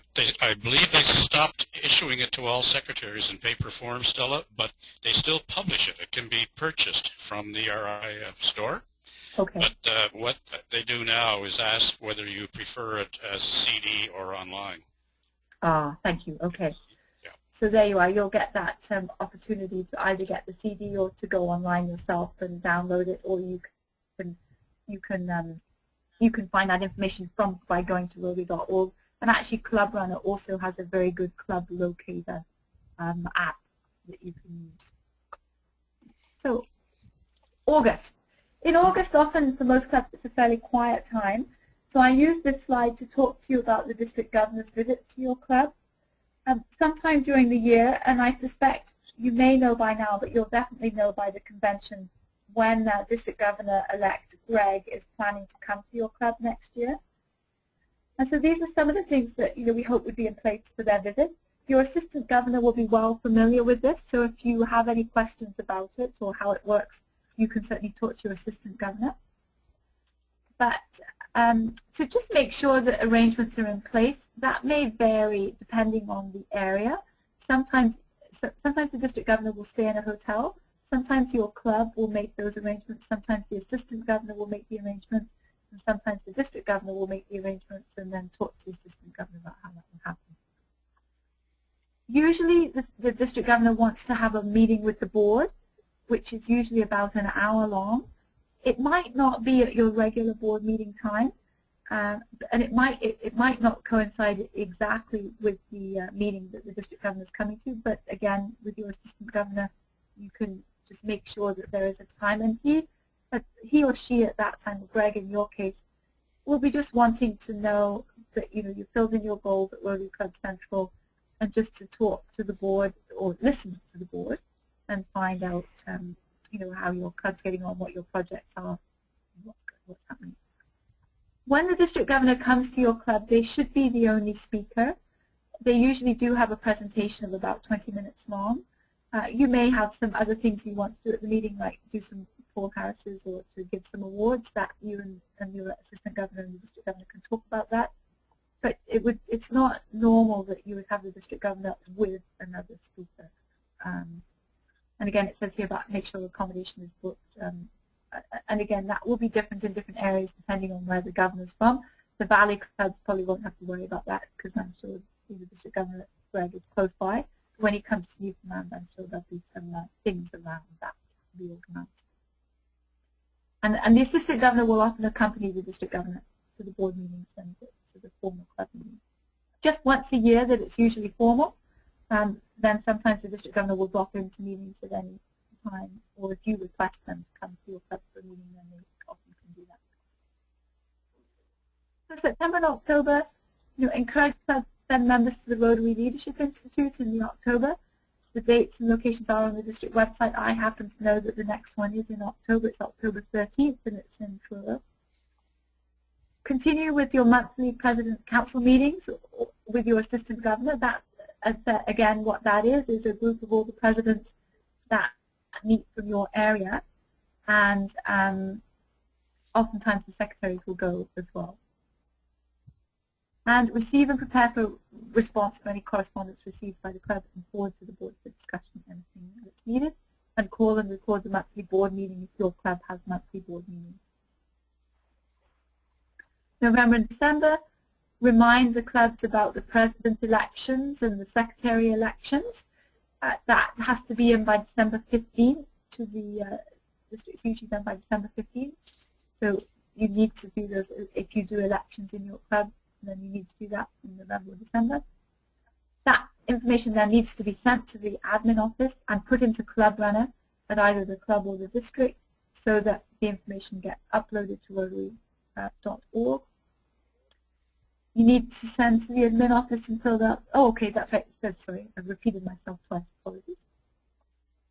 believe they stopped issuing it to all secretaries in paper form, Stella, but they still publish it. It can be purchased from the RI store. Okay. But what they do now is ask whether you prefer it as a CD or online. Ah, thank you. Okay. Yeah. So there you are. You'll get that opportunity to either get the CD or to go online yourself and download it, or you can find that information by going to Rotary.org. And actually, Club Runner also has a very good club locator app that you can use. So, August. In August, often for most clubs, it's a fairly quiet time. So I use this slide to talk to you about the district governor's visit to your club. Sometime during the year, and I suspect you may know by now, but you'll definitely know by the convention when District Governor-elect Greg is planning to come to your club next year. And so these are some of the things that we hope would be in place for their visit. Your assistant governor will be well familiar with this, so if you have any questions about it or how it works, you can certainly talk to your assistant governor. But to just make sure that arrangements are in place, that may vary depending on the area. Sometimes the district governor will stay in a hotel. Sometimes your club will make those arrangements. Sometimes the assistant governor will make the arrangements. And sometimes the district governor will make the arrangements and then talk to the assistant governor about how that will happen. Usually the district governor wants to have a meeting with the board, which is usually about an hour long. It might not be at your regular board meeting time, and it might not coincide exactly with the meeting that the district governor is coming to, but again, with your assistant governor, you can just make sure that there is a time, and he or she at that time, Greg in your case, will be just wanting to know that you filled in your goals at Rotary Club Central, and just to talk to the board or listen to the board and find out how your club's getting on, what your projects are, what's happening. When the district governor comes to your club, they should be the only speaker. They usually do have a presentation of about 20 minutes long. You may have some other things you want to do at the meeting, like do some Paul Harris's or to give some awards that you and your assistant governor and the district governor can talk about that. But it's not normal that you would have the district governor with another speaker. And again, it says here about make sure accommodation is booked. And again, that will be different in different areas depending on where the governor's from. The Valley clubs probably won't have to worry about that because I'm sure the district governor, Greg, is close by. When he comes to Newfoundland, I'm sure there'll be some things around that to be organised. And the assistant governor will often accompany the district governor to the board meetings and to the formal club meetings. Just once a year that it's usually formal. then sometimes the district governor will drop into meetings at any time, or if you request them to come to your club for a meeting, then they often can do that. So September and October, encourage clubs to send members to the Rotary Leadership Institute in October. The dates and locations are on the district website. I happen to know that the next one is in October. It's October 13th, and it's in Truro. Continue with your monthly President's Council meetings with your assistant governor. That's, again, what that is a group of all the presidents that meet from your area, and oftentimes the secretaries will go as well. And receive and prepare for response to any correspondence received by the club and forward to the board for discussion anything that's needed, and call and record the monthly board meeting if your club has monthly board meetings. November and December, remind the clubs about the president elections and the secretary elections. That has to be in by December 15th to the district. It's usually done by December 15th. So you need to do those if you do elections in your club. Then you need to do that in November or December. That information then needs to be sent to the admin office and put into Club Runner at either the club or the district, so that the information gets uploaded to Rotary.org. You need to send to the admin office and fill out. Oh, okay, that's right. It says, sorry, I've repeated myself twice. Apologies.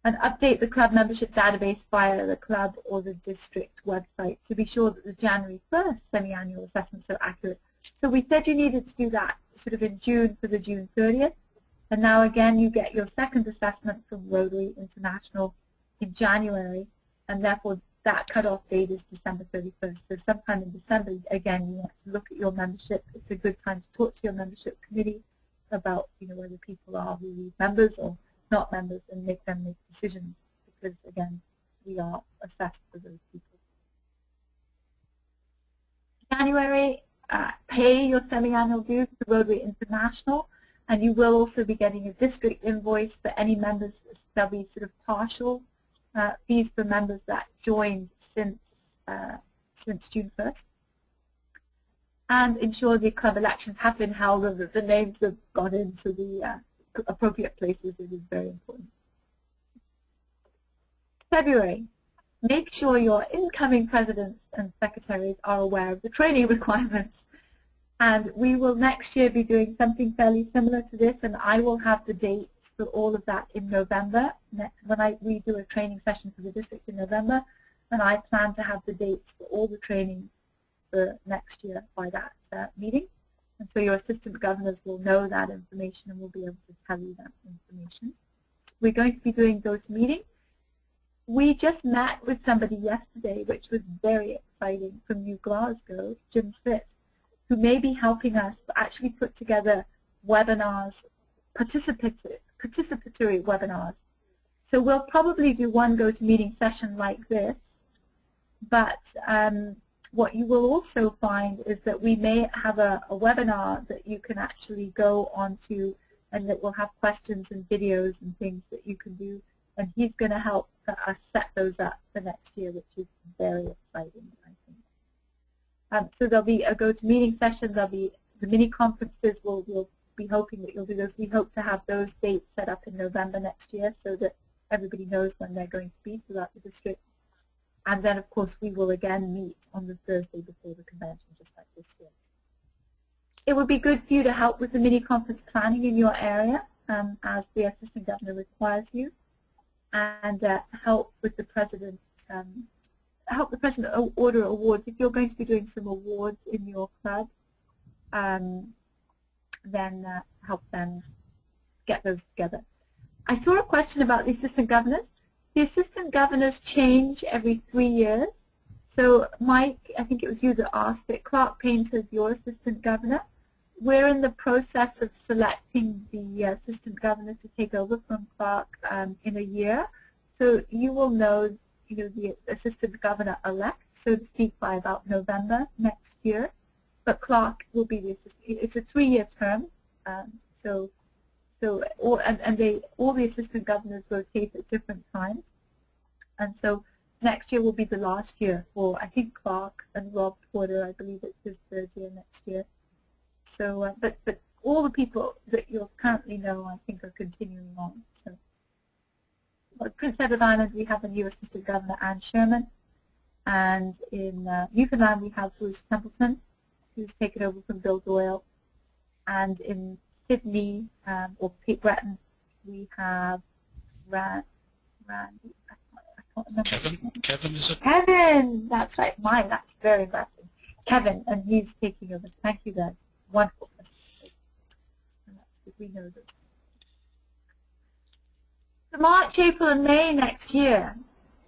And update the club membership database via the club or the district website to be sure that the January 1st semi-annual assessments are accurate. So we said you needed to do that sort of in June for the June 30th. And now again, you get your second assessment from Rotary International in January, and therefore that cutoff date is December 31st. So sometime in December, again, you want to look at your membership. It's a good time to talk to your membership committee about, whether people are really members or not members, and make them make decisions, because again, we are assessed for those people. January, pay your semi-annual dues to Rotary International, and you will also be getting a district invoice for any members. There'll be sort of partial fees for members that joined since June 1st. And ensure the club elections have been held and that the names have gone into the appropriate places. It is very important. February. Make sure your incoming presidents and secretaries are aware of the training requirements. And we will next year be doing something fairly similar to this, and I will have the dates for all of that in November. When we do a training session for the district in November, and I plan to have the dates for all the training for next year by that meeting. And so your assistant governors will know that information and will be able to tell you that information. We're going to be doing GoToMeeting. We just met with somebody yesterday, which was very exciting, from New Glasgow, Jim Fitt, who may be helping us actually put together webinars, participatory webinars. So we'll probably do one GoToMeeting session like this, but what you will also find is that we may have a webinar that you can actually go onto, and that will have questions and videos and things that you can do, and he's going to help us set those up for next year, which is very exciting, I think. So there'll be a GoToMeeting session, there'll be the mini conferences, we'll be hoping that you'll do those. We hope to have those dates set up in November next year so that everybody knows when they're going to be throughout the district. And then, of course, we will again meet on the Thursday before the convention, just like this year. It would be good for you to help with the mini conference planning in your area, as the assistant governor requires you, and help with the president. Help the president order awards. If you're going to be doing some awards in your club, then help them get those together. I saw a question about the assistant governors. The assistant governors change every 3 years. So Mike, I think it was you that asked it, Clark Painter is your assistant governor. We're in the process of selecting the assistant governor to take over from Clark in a year. So you will know, the assistant governor-elect, so to speak, by about November next year. But Clark will be the assistant. It's a 3-year term, all the assistant governors rotate at different times, and so next year will be the last year for, I think, Clark, and Rob Porter. I believe it's his 3rd year next year. So, but all the people that you currently know, I think, are continuing on. So, at Prince Edward Island, we have a new Assistant Governor, Anne Sherman, and in Newfoundland, we have Bruce Templeton, who's taken over from Bill Doyle, and in Sydney, or Cape Breton, we have Randy. I can't remember. Kevin, is it? Kevin, that's right. Mine, that's very impressive. Kevin, and he's taking over. Thank you, guys. Wonderful. And that's good. We know this. So March, April, and May next year,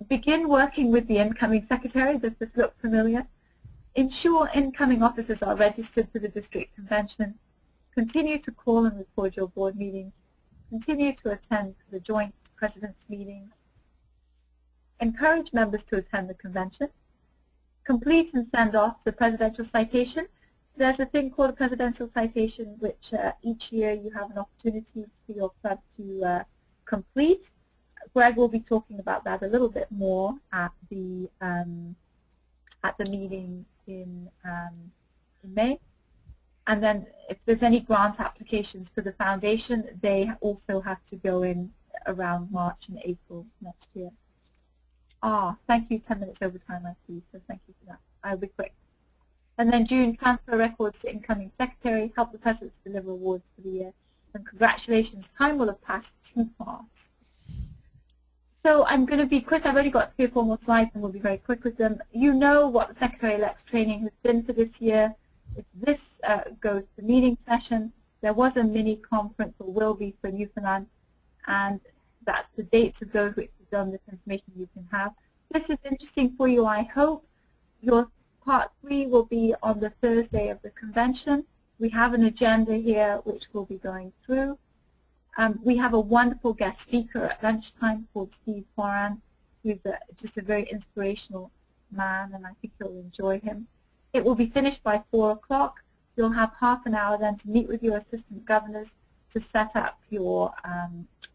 begin working with the incoming secretary. Does this look familiar? Ensure incoming officers are registered for the district convention. Continue to call and record your board meetings. Continue to attend the joint president's meetings. Encourage members to attend the convention. Complete and send off the presidential citation. There's a thing called a presidential citation, which each year you have an opportunity for your club to complete. Greg will be talking about that a little bit more at the meeting in May. And then if there's any grant applications for the foundation, they also have to go in around March and April next year. Thank you, 10 minutes over time, I see, so thank you for that. I'll be quick. And then June, transfer records to incoming secretary, help the presidents deliver awards for the year. And congratulations, time will have passed too fast. So I'm going to be quick. I've only got 3 or 4 more slides and we'll be very quick with them. You know what the Secretary-elect's training has been for this year. It's this goes to the meeting session. There was a mini conference, or will be, for Newfoundland, and that's the dates of those, which is on this information you can have. This is interesting for you, I hope. Your part 3 will be on the Thursday of the convention. We have an agenda here which we'll be going through. We have a wonderful guest speaker at lunchtime called Steve Foran, who's just a very inspirational man, and I think you'll enjoy him. It will be finished by 4 o'clock. You'll have half an hour then to meet with your assistant governors to set up your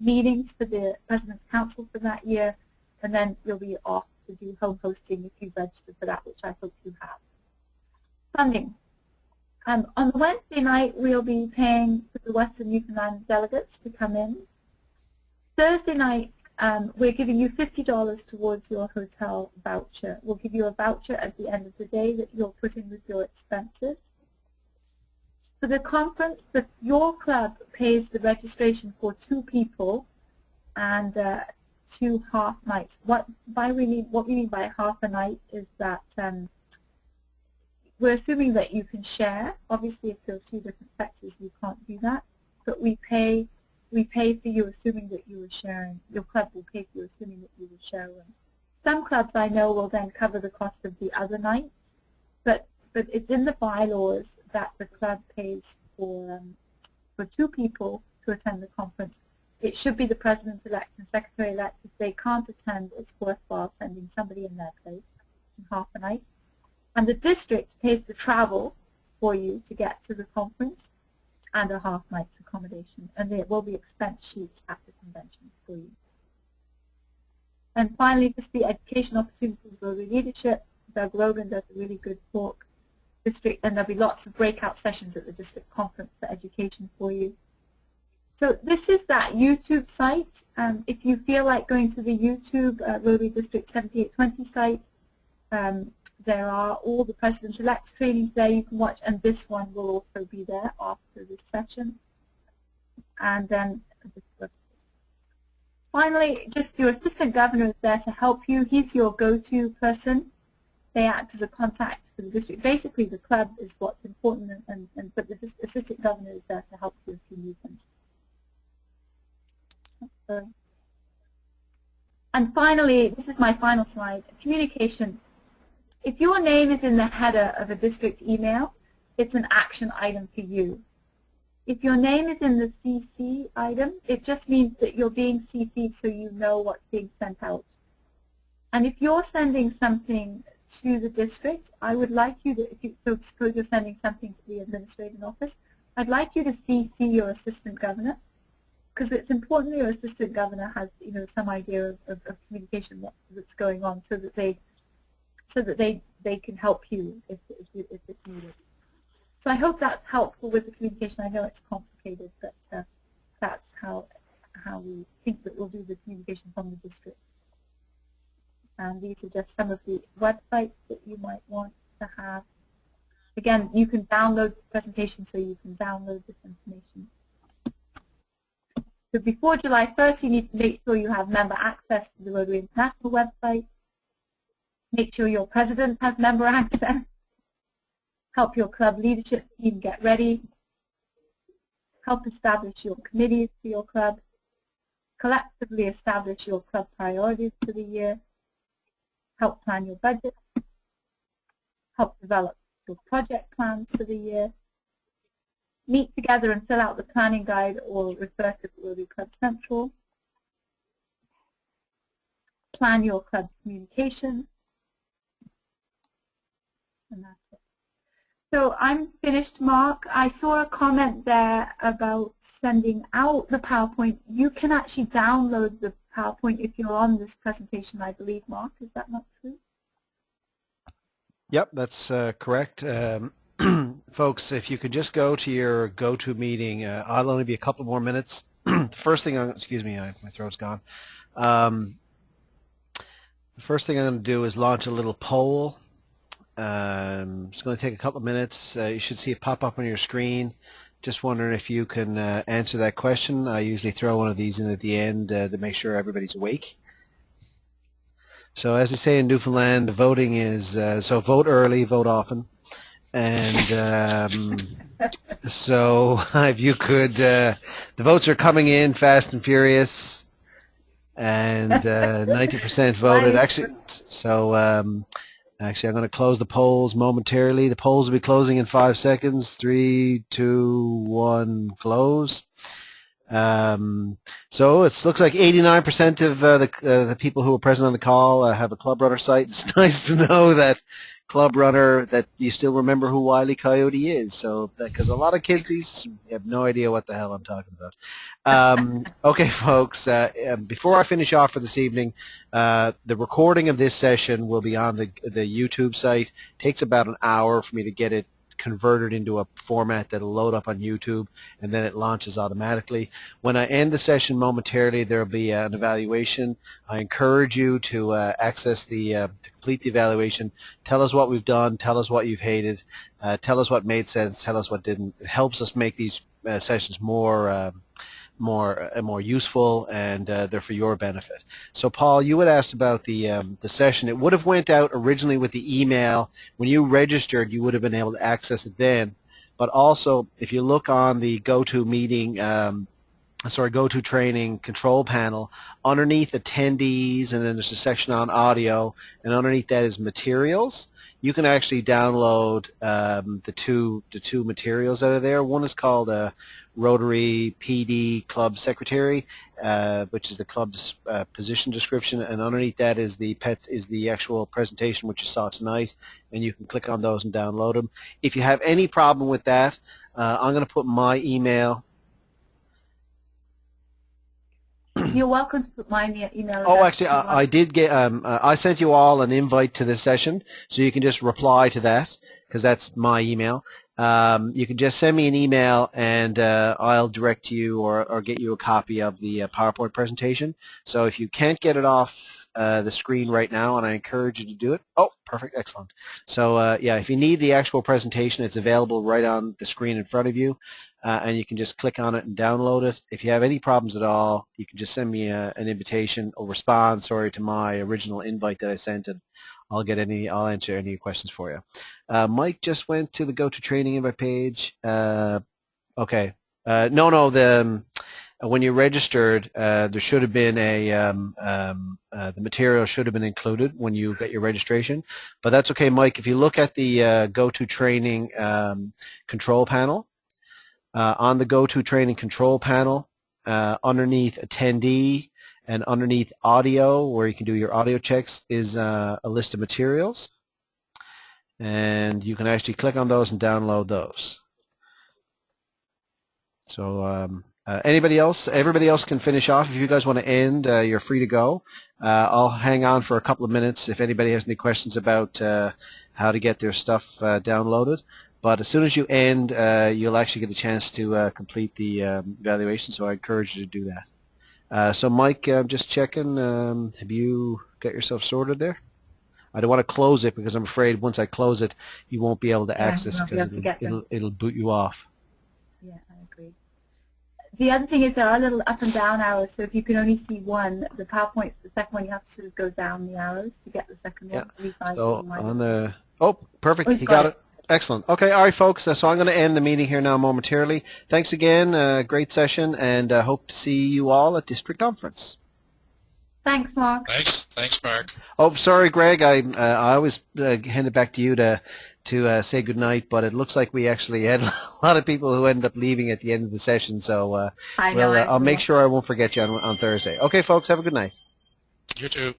meetings for the President's Council for that year, and then you'll be off to do home hosting if you've registered for that, which I hope you have. Funding. On the Wednesday night, we'll be paying for the Western Newfoundland delegates to come in. Thursday night, we're giving you $50 towards your hotel voucher. We'll give you a voucher at the end of the day that you'll put in with your expenses. For the conference, your club pays the registration for 2 people and 2 half nights. What we mean by half a night is that we're assuming that you can share. Obviously, if there are 2 different sexes, you can't do that. But we pay for you assuming that you were sharing. Your club will pay for you assuming that you will share them. Some clubs I know will then cover the cost of the other nights, but it's in the bylaws that the club pays for 2 people to attend the conference. It should be the President-elect and Secretary-elect. If they can't attend, it's worthwhile sending somebody in their place in half a night. And the district pays the travel for you to get to the conference and a half night's accommodation. And there will be expense sheets at the convention for you. And finally, just the education opportunities for leadership. Doug Rogan does a really good talk. District, and there'll be lots of breakout sessions at the district conference for education for you. So this is that YouTube site. If you feel like going to the YouTube Rotary District 7820 site, there are all the President-elect's trainings there you can watch, and this one will also be there after this session. And then finally, just your assistant governor is there to help you. He's your go-to person. They act as a contact for the district. Basically, the club is what's important, but the assistant governor is there to help you if you need them. Sorry. And finally, this is my final slide, communication. If your name is in the header of a district email, it's an action item for you. If your name is in the CC item, it just means that you're being CC'd so you know what's being sent out. And if you're sending something to the district, I would like you to, so suppose you're sending something to the administrative office, I'd like you to CC your assistant governor, because it's important that your assistant governor has, some idea of communication that's going on, so that they can help you if it's needed. So I hope that's helpful with the communication. I know it's complicated, but that's how we think that we'll do the communication from the district. And these are just some of the websites that you might want to have. Again, you can download this presentation, so you can download this information. So before July 1st, you need to make sure you have member access to the Rotary International website. Make sure your president has member access. Help your club leadership team get ready. Help establish your committees for your club. Collectively establish your club priorities for the year. Help plan your budget. Help develop your project plans for the year. Meet together and fill out the planning guide or refer to Rotary Club Central. Plan your club communications. And that's it. So I'm finished, Mark. I saw a comment there about sending out the PowerPoint. You can actually download the PowerPoint if you're on this presentation, I believe, Mark. Is that not true? Yep, that's correct. Folks, if you could just go to your GoToMeeting, I'll only be a couple more minutes. First thing, excuse me, my throat's gone. The first thing I'm going to do is launch a little poll. It's going to take a couple of minutes. You should see it pop up on your screen. Just wondering if you can answer that question. I usually throw one of these in at the end to make sure everybody's awake. So as they say in Newfoundland, the voting is, so vote early, vote often. And so if you could, the votes are coming in fast and furious, and 90% voted. Actually, so actually I'm going to close the polls momentarily. The polls will be closing in 5 seconds. 3, 2, 1, close. So it looks like 89% of the people who are present on the call have a Club Runner site. It's nice to know that Club Runner, that you still remember who Wile E. Coyote is. So, because a lot of kids have no idea what the hell I'm talking about. Okay, folks, before I finish off for this evening, the recording of this session will be on the YouTube site. It takes about an hour for me to get it converted into a format that'll load up on YouTube, and then it launches automatically. When I end the session momentarily, there will be an evaluation. I encourage you to access to complete the evaluation. Tell us what we've done. Tell us what you've hated. Tell us what made sense. Tell us what didn't. It helps us make these sessions more useful, and they're for your benefit. So, Paul, you had asked about the session. It would have went out originally with the email. When you registered, you would have been able to access it then. But also, if you look on the GoToMeeting, GoToTraining control panel, underneath attendees, and then there's a section on audio, and underneath that is materials. You can actually download the two materials that are there. One is called Rotary PD Club Secretary, which is the club's position description, and underneath that is the actual presentation which you saw tonight, and you can click on those and download them. If you have any problem with that, I'm going to put my email. You're welcome to put my email. Oh, actually, I did get. I sent you all an invite to this session, so you can just reply to that because that's my email. You can just send me an email, and I'll direct you or get you a copy of the PowerPoint presentation. So if you can't get it off the screen right now, and I encourage you to do it. Oh, perfect, excellent. So yeah, if you need the actual presentation, it's available right on the screen in front of you. And you can just click on it and download it. If you have any problems at all, you can just send me an invitation or respond, to my original invite that I sent, and I'll answer any questions for you. Mike just went to the GoToTraining invite page. Okay. When you registered, there should have been the material should have been included when you got your registration, but that's okay, Mike. If you look at the GoToTraining control panel, on the GoToTraining control panel, underneath attendee and underneath audio, where you can do your audio checks, is a list of materials, and you can actually click on those and download those. So everybody else can finish off. If you guys want to end, you're free to go. I'll hang on for a couple of minutes if anybody has any questions about how to get their stuff downloaded. But as soon as you end, you'll actually get a chance to complete the evaluation, so I encourage you to do that. So Mike, I'm just checking, have you got yourself sorted there? I don't want to close it because I'm afraid once I close it, you won't be able to access it because it'll boot you off. Yeah, I agree. The other thing is there are little up and down arrows, so if you can only see one, the PowerPoint's the second one, you have to sort of go down the arrows to get the second one. So on the, oh, perfect, you got it. Excellent. Okay, all right, folks, so I'm going to end the meeting here now momentarily. Thanks again, great session, and hope to see you all at District Conference. Thanks, Mark. Thanks, Mark. Oh, sorry, Greg, I always hand it back to you to say goodnight, but it looks like we actually had a lot of people who ended up leaving at the end of the session, so I'll make sure I won't forget you on Thursday. Okay, folks, have a good night. You too.